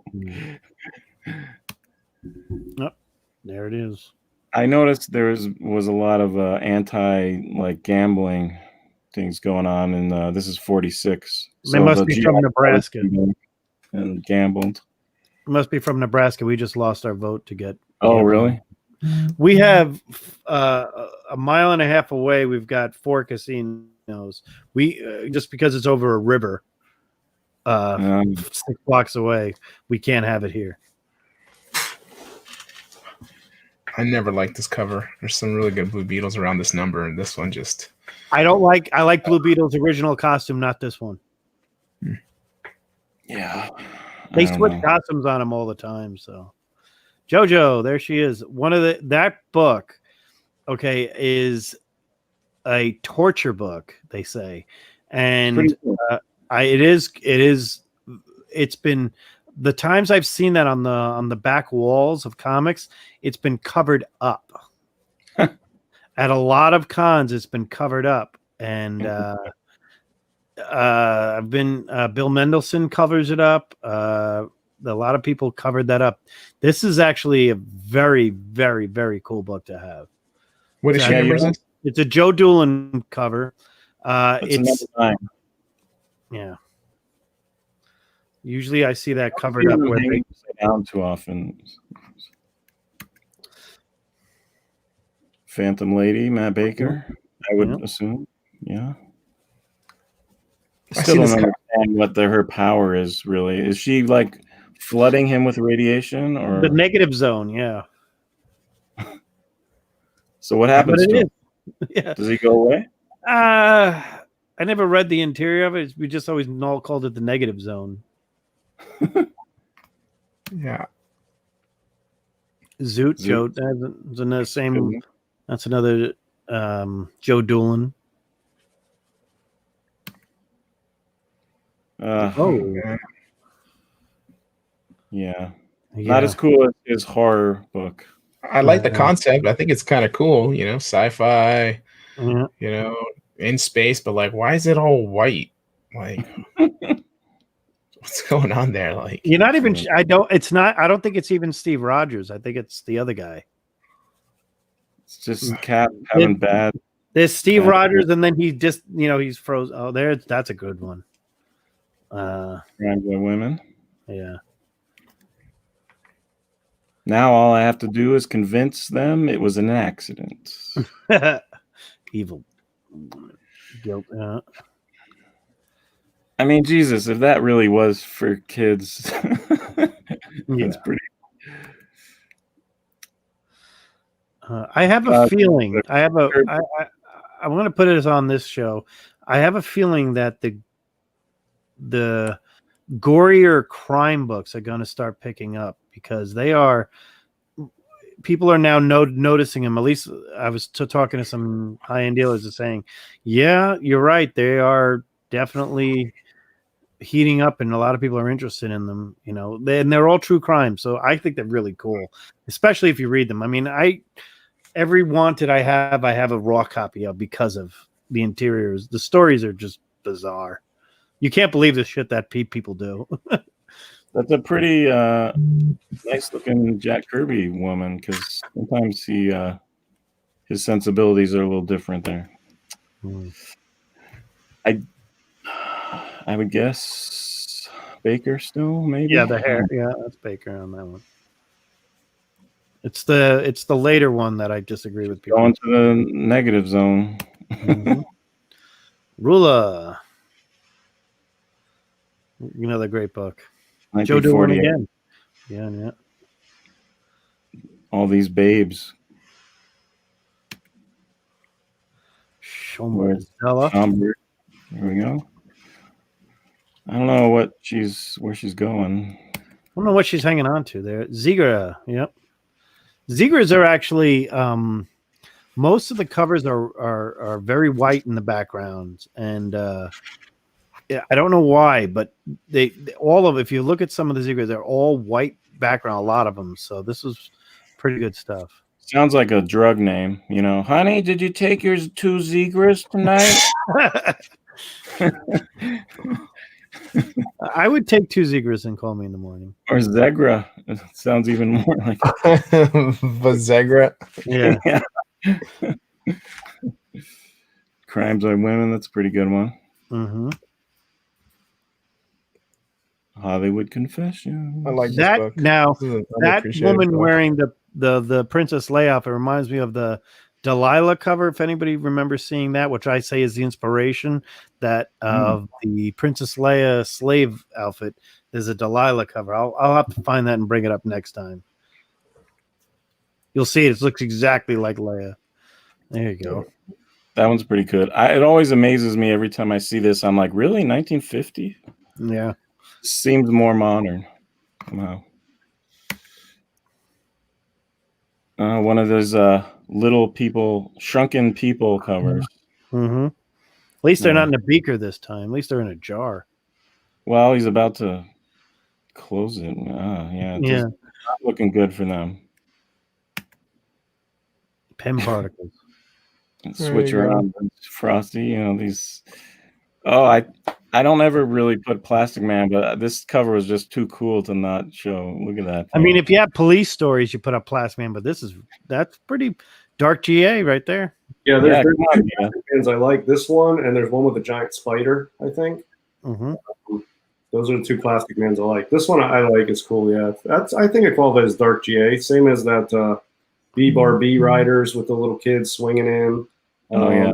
There it is. I noticed there was a lot of gambling things going on, and this is 46. They must the be from GI Nebraska. and gambled. Must be from Nebraska. We just lost our vote to get. Oh, really? We have a mile and a half away. We've got 4 casinos. We just because it's over a river, 6 blocks away, we can't have it here. I never liked this cover. There's some really good Blue Beetles around this number, and this one just I like Blue Beetle's original costume, not this one. Yeah. They I don't switch know. costumes on him all the time. So JoJo, there she is. That book, okay, is a torture book, they say, and Pretty cool. it's been the times I've seen that on the back walls of comics, it's been covered up. At a lot of cons, it's been covered up, and I've been Bill Mendelsohn covers it up. A lot of people covered that up. This is actually a very, very, very cool book to have. What is So she Yeah, number? you Is know, this? It's a Joe Doolin cover. That's It's another 9. yeah. Usually I see that I covered up don't where hang they, upside down too often. Phantom Lady, Matt Baker, I would assume. Yeah. I I still see don't this guy. understand what her power is really. Is she like flooding him with radiation the or negative zone. Yeah. so what But happens it to him? is. Yeah. Does he go away? I never read the interior of it. We just always called it the negative zone. Yeah. Zoot, Zoot. Joe. That's another same. That's another Joe Doolin. Yeah. Yeah. Not as cool as his horror book. I like the concept. I think it's kind of cool, sci-fi, Yeah. In space, but like, why is it all white? Like, what's going on there? Like, You're not even. I don't. It's not. I don't think it's even Steve Rogers. I think it's the other guy. It's just Cap having bad. There's Steve Yeah. Rogers, and then he just, he's frozen. Oh, that's a good one. Crimes by women. Yeah. Now all I have to do is convince them it was an accident. Evil guilt. I mean, Jesus, if that really was for kids, Yeah. that's pretty. I have a feeling. I'm going to put it on this show. I have a feeling that the gorier crime books are going to start picking up because people are now noticing them. At least I was talking to some high-end dealers and saying, yeah, you're right. They are definitely heating up and a lot of people are interested in them, and they're all true crime. So I think they're really cool, especially if you read them. I mean, every Wanted I have a raw copy of because of the interiors. The stories are just bizarre. You can't believe the shit that people do. That's a pretty nice looking Jack Kirby woman because sometimes his sensibilities are a little different there. I would guess Baker still, maybe. Yeah, the hair. Yeah, that's Baker on that one. It's the later one that I disagree with people. Going to the negative zone. Mm-hmm. Rula. Another great book. Joe Doolin again. Yeah. All these babes. Schomburg. Stella. Schomburg. There we go. I don't know where she's going. I don't know what she's hanging on to there. Zigra. Yep. Zigras are actually most of the covers are very white in the background, and I don't know why, but if you look at some of the Zigras, they're all white background, a lot of them. So this is pretty good stuff. Sounds like a drug name, Honey, did you take your 2 Zigras tonight? I would take 2 Zigras and call me in the morning. Or Zegra. It sounds even more like Vazegra. Yeah. Crimes by Women. That's a pretty good one. Mm-hmm. Hollywood Confession. I like that this book. now. That woman book. wearing the Princess Leia outfit reminds me of the Delilah cover. If anybody remembers seeing that, which I say is the inspiration that of the Princess Leia slave outfit. There's a Delilah cover. I'll have to find that and bring it up next time. You'll see it looks exactly like Leia. There you go. That one's pretty good. It always amazes me every time I see this. I'm like, really, 1950? Yeah. Seems more modern somehow. One of those little people, shrunken people covers. Mm-hmm. At least they're Yeah. not in a beaker this time. At least they're in a jar. Well, he's about to close it. Yeah, Yeah. not looking good for them. Pin particles. Switch you go. around Frosty. You know these. Oh, I don't ever really put Plastic Man, but this cover was just too cool to not show. Look at that. I mean, if you have police stories, you put up Plastic Man, but that's pretty dark GA right there. Yeah, there's Yeah, two come on, yeah. fans I like. This one, and there's one with a giant spider, I think. Mm-hmm. Those are the two Plastic Mans I like. This one I like. It's cool. Yeah, I think it qualifies as dark GA. Same as that B-Bar-B Riders with the little kids swinging in. Oh, yeah.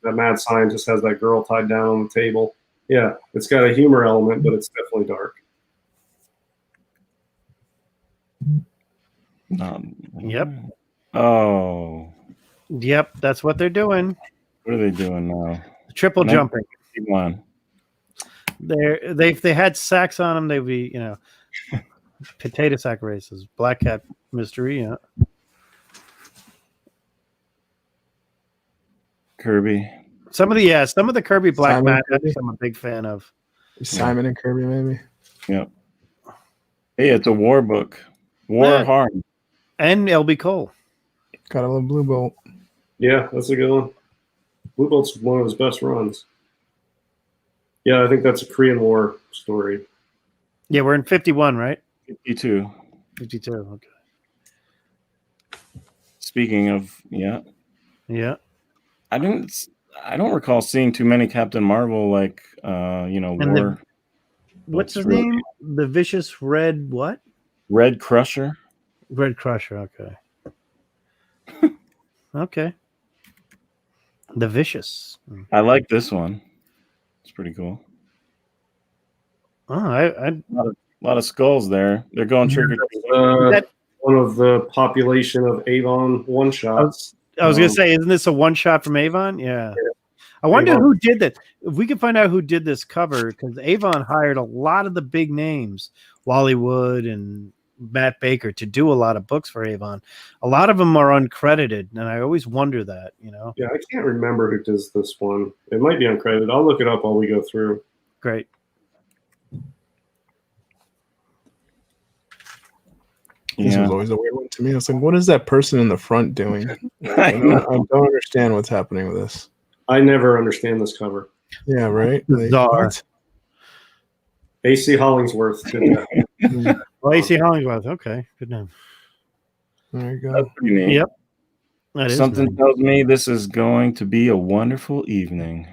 That Mad Scientist has that girl tied down on the table. Yeah, it's got a humor element, but it's definitely dark. Yep. Oh, Yep, that's what they're doing. what are they doing now? Triple No. jumping. Keep on. If they had sacks on them, they'd be, potato sack races. Black Cat Mystery, yeah. Kirby. Some of the Kirby Black Simon Mat Kirby? I'm a big fan of. Simon and Kirby, maybe. Yep. Hey, it's a war book. War Yeah. of Harm. And LB Cole. Gotta love Blue Bolt. Yeah, that's a good one. Blue Bolt's one of his best runs. Yeah, I think that's a Korean War story. Yeah, we're in 51, right? 52. 52. Okay. Speaking of, yeah. Yeah. I don't recall seeing too many Captain Marvel And war. What's his really- name? The Vicious Red what? Red Crusher. Red Crusher. Okay. Okay. The Vicious. I like this one. It's pretty cool. Oh, I A lot of skulls there. They're going trick or treating. That- One of the population of Avon one shots. I was gonna say, isn't this a one shot from Avon? Yeah. I wonder Avon. who did that. If we could find out who did this cover, because Avon hired a lot of the big names, Wally Wood and Matt Baker, to do a lot of books for Avon. A lot of them are uncredited, and I always wonder that. Yeah, I can't remember who does this one. It might be uncredited. I'll look it up while we go through. Great. This Yeah. was always a weird one to me. I was like, what is that person in the front doing? I I know. don't understand what's happening with this. I never understand this cover. Yeah, right? Like, Bizarre. what? AC Hollingsworth did that. Well, AC Hollingsworth. Okay, good name. There you That's go. pretty neat. Yep. That is Something nice. tells me this is going to be a wonderful evening.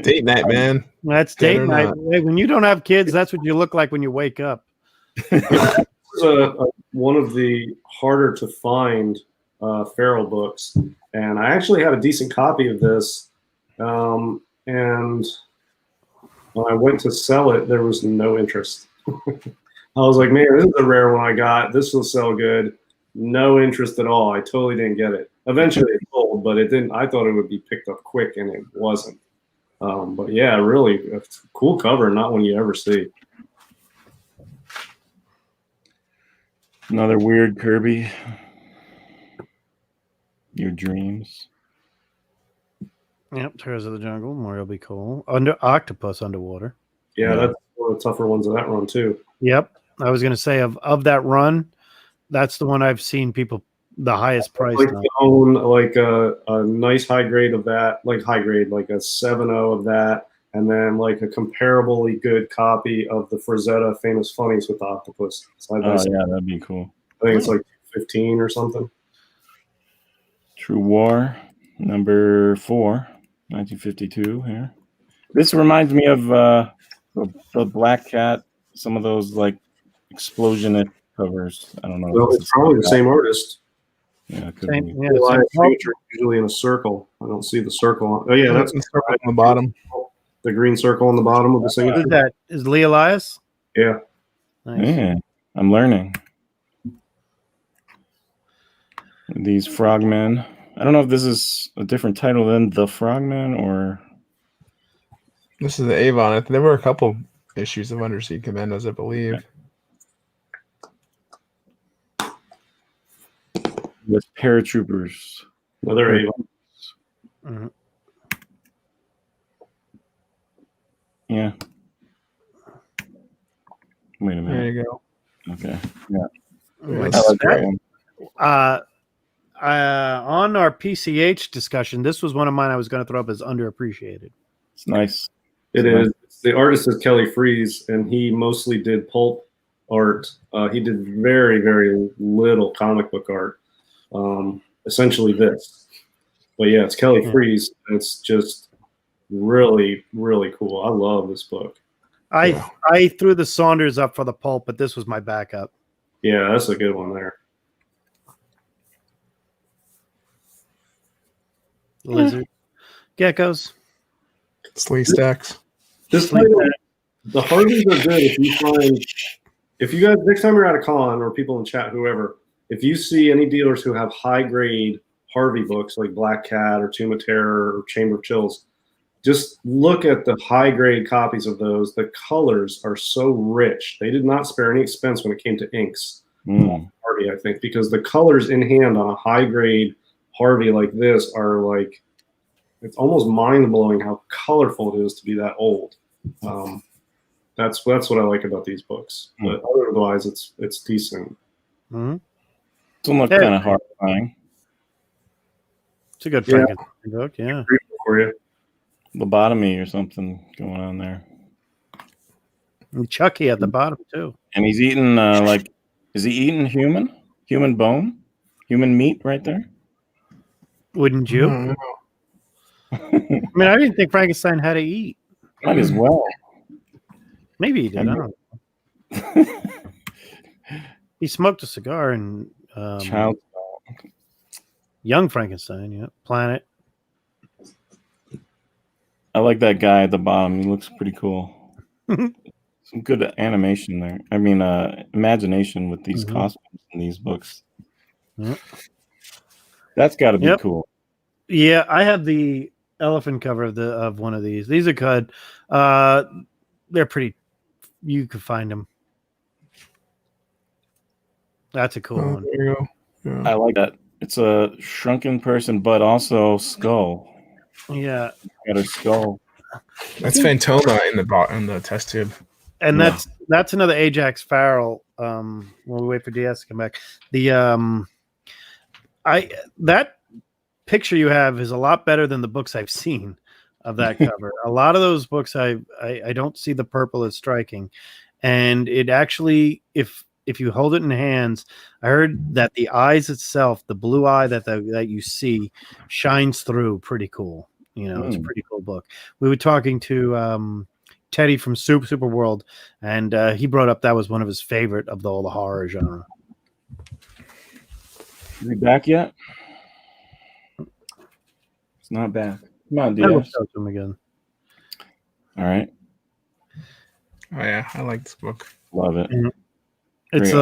Date night, man. That's Good date or night. not. Hey, when you don't have kids, that's what you look like when you wake up. This is one of the harder to find Feral books, and I actually had a decent copy of this. And when I went to sell it, there was no interest. I was like, man, this is a rare one I got. This will sell good. No interest at all. I totally didn't get it. Eventually it sold, but it didn't. I thought it would be picked up quick, and it wasn't. But yeah, really a cool cover, not one you ever see. Another weird Kirby. Your dreams. Yep, Terrors of the Jungle, Mario Be Cool. Octopus Underwater. Yeah, Yeah. that's one of the tougher ones of that run too. Yep. I was gonna say of that run, that's the one I've seen people the highest price Like on. to own like a nice high grade of that, like high grade, like a 7.0 of that, and then like a comparably good copy of the Frazetta Famous Funnies with the octopus side by Oh side. yeah, that'd be cool. I think it's like 15 or something. True War, number 4, 1952 here. This reminds me of the Black Cat, some of those like explosionist covers. I don't know. Well, it's probably the same artist. Yeah, it could Same, be. yeah, Live same- feature usually in a circle. I don't see the circle. Oh yeah, that's the circle on the bottom. the green circle on the bottom of the What signature. is that? Is Lee Elias? Yeah. Nice. Yeah, I'm learning. These Frogmen. I don't know if this is a different title than The Frogmen or This is the Avon. There were a couple issues of Undersea Commandos, I believe. With paratroopers. Another Avon. Mhm. Yeah. Wait a There minute. you go. Okay. Which I is like that that- one. On our PCH discussion, this was one of mine I was going to throw up as underappreciated. It's nice. It is. The artist is Kelly Freeze, and he mostly did pulp art. He did very, very little comic book art. Essentially this. But yeah, it's Kelly Freeze. It's just really, really cool. I love this book. I threw the Saunders up for the pulp, but this was my backup. Yeah, that's a good one there. Lizard, geckos. Slee stacks. This title, the Harveys are good if you guys next time you're at a con or people in chat, whoever, if you see any dealers who have high grade Harvey books like Black Cat or Tomb of Terror or Chamber of Chills, just look at the high grade copies of those. The colors are so rich. They did not spare any expense when it came to inks. Harvey, I think, because the colors in hand on a high grade Harvey like this are like, it's almost mind blowing how colorful it is to be that old. That's what I like about these books. But otherwise, it's decent. Mm-hmm. Some look kind of horrifying. It's a good Frankenstein book, yeah. For you. Lobotomy or something going on there. And Chucky at the bottom too. And he's eating is he eating human bone, human meat right there? Wouldn't you? Mm. I mean, I didn't think Frankenstein had to eat. Might as well. Maybe he did. I don't know. He smoked a cigar and Child. Young Frankenstein, yeah. Planet. I like that guy at the bottom. He looks pretty cool. Some good animation there. I mean, imagination with these costumes in these books. Yep. That's got to be cool. Yeah, I have the elephant cover of one of these. These are good. They're pretty. You could find them. That's a cool one. There you go. Yeah. I like that. It's a shrunken person, but also skull. Yeah, Got her skull. That's Phantoma in the test tube. and that's another Ajax Farrell. When we wait for DS to come back, that picture you have is a lot better than the books I've seen of that cover. A lot of those books I don't see the purple as striking, and it actually if you hold it in hands, I heard that the eyes itself, the blue eye that you see, shines through pretty cool. You know, it's a pretty cool book. We were talking to Teddy from Super World, and he brought up that was one of his favorite of all the horror genre. Is he back yet? It's not back. Come on, I will dude. show it to him again. All right. Oh yeah, I like this book. Love it. Mhm. It's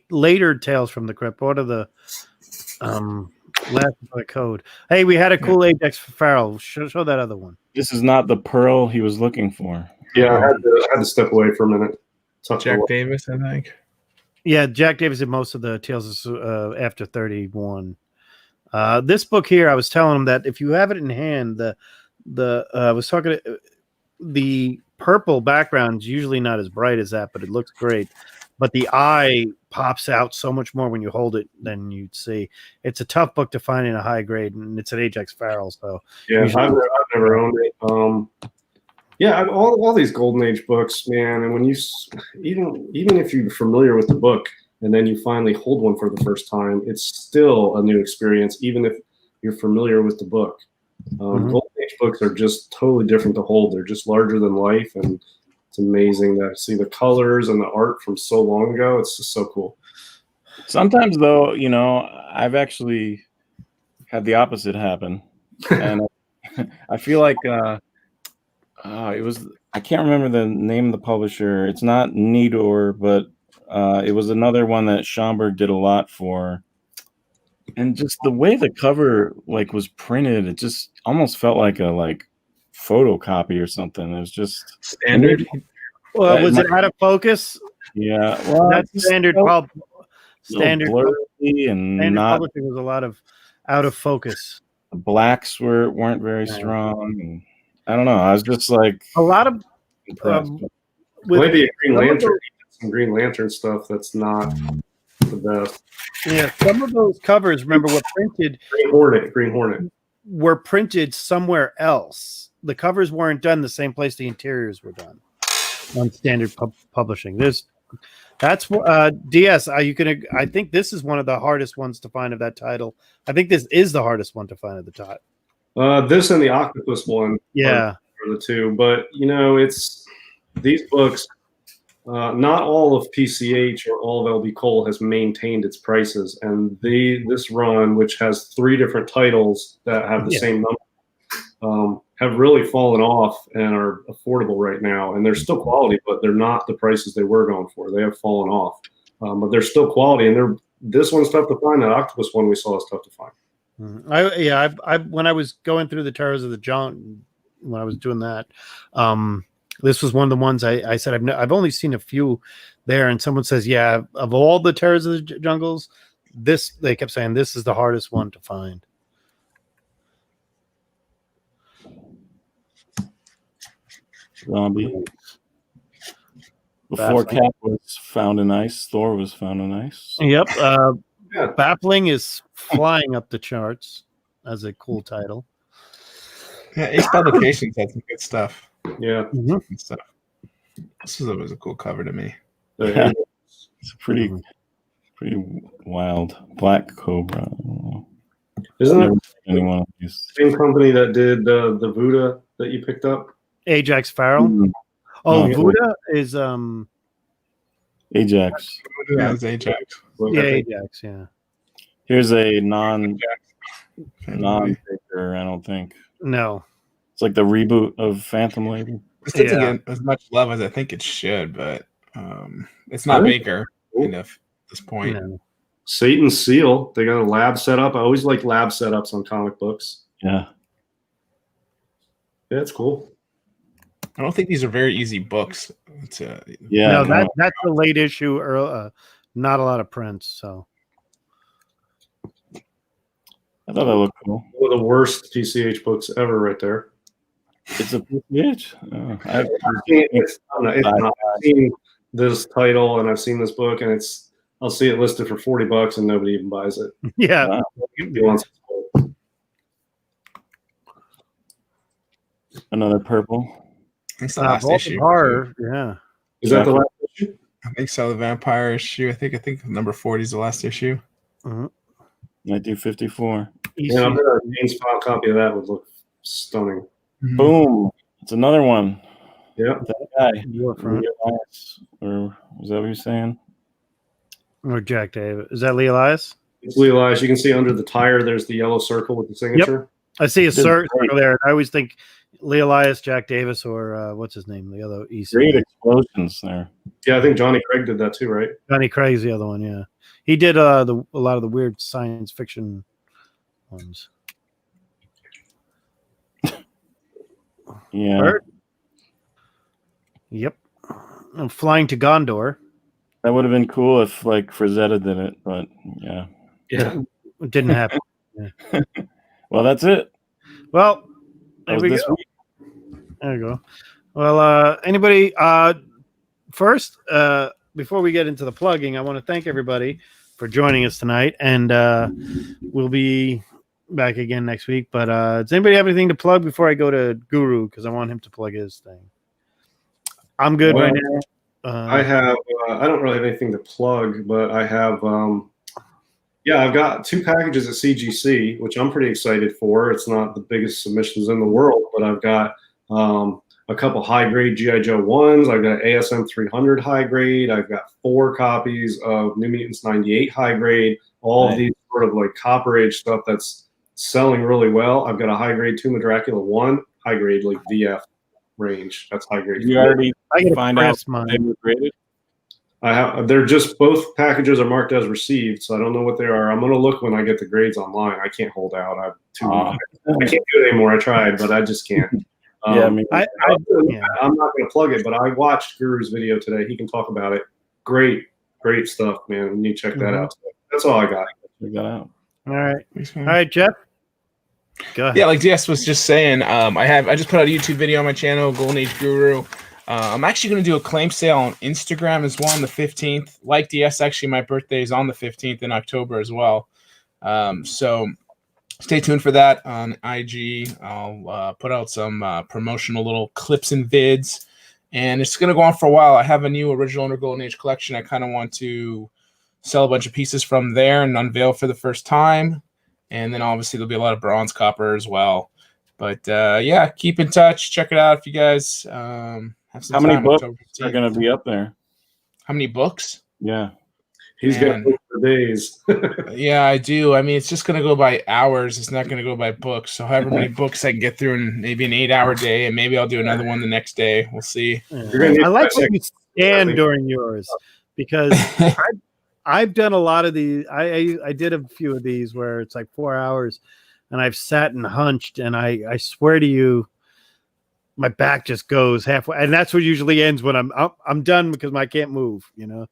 later Tales from the Crypt. What are the last of the code? Hey, we had a cool Ajax Farrell. Show that other one. This is not the pearl he was looking for. Yeah, I had to step away for a minute. Jack Davis, I think. Yeah, Jack Davis did most of the Tales after 31. This book here, I was telling him that if you have it in hand, I was talking to, the purple background is usually not as bright as that, but it looks great. But the eye pops out so much more when you hold it than you'd see. It's a tough book to find in a high grade, and it's an Ajax Farrell. So yeah, I've never owned it. Yeah, all these Golden Age books, man. And when you even if you're familiar with the book and then you finally hold one for the first time, it's still a new experience, even if you're familiar with the book. Golden Age books are just totally different to hold. They're just larger than life, and it's amazing to see the colors and the art from so long ago. It's just so cool. Sometimes, though, you know, I've actually had the opposite happen, and I feel like it was, I can't remember the name of the publisher. It's not Nidor, but it was another one that Schomburg did a lot for. And just the way the cover was printed, it just almost felt like a photocopy or something. It was just Standard. Well, That was it might- out of focus? yeah. Well, That's just standard. so Standard. blurry and Standard not publishing was a lot of out of focus. the blacks weren't very Yeah. strong. And I don't know. I was just like A lot of impressed. with Maybe a Green some of Lantern, some Green Lantern stuff that's not the best. yeah, some of those covers, remember, Green Hornet. were printed somewhere else. The covers weren't done the same place the interiors were done on standard publishing. That's DS. You can. I think this is one of the hardest ones to find of that title. I think this is the hardest one to find of the title. This and the Octopus one Yeah, are the two, but it's these books. Not all of PCH or all of LB Cole has maintained its prices, and this run, which has 3 different titles that have the same number, have really fallen off and are affordable right now. And they're still quality, but they're not the prices they were going for. They have fallen off, but they're still quality. And this one's tough to find. That Octopus one we saw is tough to find. I when I was going through the Terrors of the Jungle, when I was doing that, this was one of the ones I said I've only seen a few there, and someone says, yeah, of all the Terrors of the Jungles, they kept saying this is the hardest one to find. Zombie. Before Baffling. Cap was found in ice, Thor was found in ice. Yep, Yeah. Baffling is flying up the charts as a cool title. Yeah, Ace Publications had some good stuff. Yeah. Good stuff. This was a cool cover to me. Yeah. It's pretty wild. Black Cobra. I don't know. Isn't Never that seen any one of these. the same company that did the Vuda that you picked up? Ajax Farrell. Mm, Oh, No. Vuda is Ajax. Yeah, it's Ajax. yeah, Ajax, yeah. Here's a non Movie. taker, I don't think. No. It's like the reboot of Phantom Lady. This doesn't Yeah. get as much love as I think it should, but it's not Really? Baker enough at this point. No. Satan's Seal. They got a lab setup. I always like lab setups on comic books. Yeah. Yeah, it's cool. I don't think these are very easy books. Yeah. No, that's the late issue or not a lot of prints, so I thought that looked cool. One of the worst PCH books ever, right there. It's a PCH. Oh, It's not. I've seen this title and I've seen this book, and I'll see it listed for $40 and nobody even buys it. yeah. Wow. Nobody wants it. Another purple. It's the last Vault of issue. Horror, yeah. Is that the last issue? I think so. The Vampire issue. I think number 40 is the last issue. 1954. Yeah, I bet a main spot copy of that would look stunning. Boom. It's another one. Yeah. That guy. Your front. Elias, or was that what you're saying? Or Jack Davis. Is that Lee Elias? It's Lee Elias. You can see under the tire, there's the yellow circle with the signature. I see a Good circle point. there. I always think Lee Elias, Jack Davis, or what's his name? The other EC. Great explosions there. Yeah, I think Johnny Craig did that too, right? Johnny Craig's the other one, yeah. He did a lot of the weird science fiction ones. Yeah. Bert? Yep. I'm Flying to Gondor. That would have been cool if like Frazetta did it, but yeah. Yeah. It didn't happen. Well, that's it. Well, That there was we this go. week. There you go. Well, anybody, first, before we get into the plugging, I want to thank everybody for joining us tonight, and we'll be back again next week. But does anybody have anything to plug before I go to Guru? Because I want him to plug his thing. I'm good right now. I have. I don't really have anything to plug, but I have. I've got 2 packages at CGC, which I'm pretty excited for. It's not the biggest submissions in the world, but I've got a couple high grade GI Joe 1s. I've got ASM 300 high grade. I've got 4 copies of New Mutants 98 high grade. All of these sort of like Copper Age stuff that's selling really well. I've got a high grade Tomb of Dracula 1, high grade like VF range. That's high grade. You already I gotta find out press they mine. were graded. I have. They're just both packages are marked as received, so I don't know what they are. I'm gonna look when I get the grades online. I can't hold out. I can't do it anymore. I tried, but I just can't. Yeah, I mean, Yeah. I'm not going to plug it, but I watched Guru's video today. He can talk about it. Great stuff, man. You need to check that out. That's all I got. check that out. All right. Thanks, All man. right, Jeff. Go ahead. Yeah, like DS was just saying, I just put out a YouTube video on my channel, Golden Age Guru. I'm actually going to do a claim sale on Instagram as well on the 15th. Like DS, actually, my birthday is on the 15th in October as well. So stay tuned for that on IG. I'll put out some promotional little clips and vids, and it's going to go on for a while. I have a new original Under Golden Age collection. I kind of want to sell a bunch of pieces from there and unveil for the first time. And then obviously there'll be a lot of bronze, copper as well. But yeah, keep in touch. Check it out if you guys have some How many time. books October are 15th. going to be up there? How many books? Yeah. He's Man. got for days. Yeah, I do. I mean, it's just going to go by hours. It's not going to go by books. So however many books I can get through in maybe an 8-hour day, and maybe I'll do another one the next day. We'll see. You're gonna need I like that when you stand during yours because I've done a lot of these. I did a few of these where it's like 4 hours, and I've sat and hunched, and I swear to you, my back just goes halfway, and that's what usually ends when I'm done because I can't move, you know.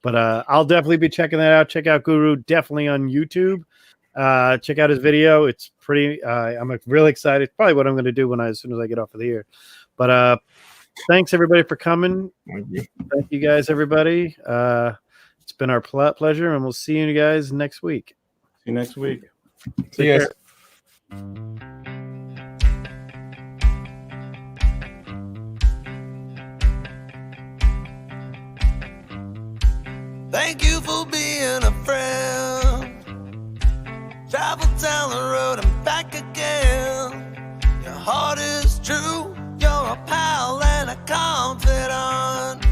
But I'll definitely be checking that out. Check out Guru definitely on YouTube. Check out his video. It's pretty. I'm really excited. It's probably what I'm going to do as soon as I get off of here. But thanks everybody for coming. Thank you guys, everybody. It's been our pleasure, and we'll see you guys next week. See you next week. See you guys. Thank you for being a friend. Travel down the road and back again. Your heart is true. You're a pal and a confidant.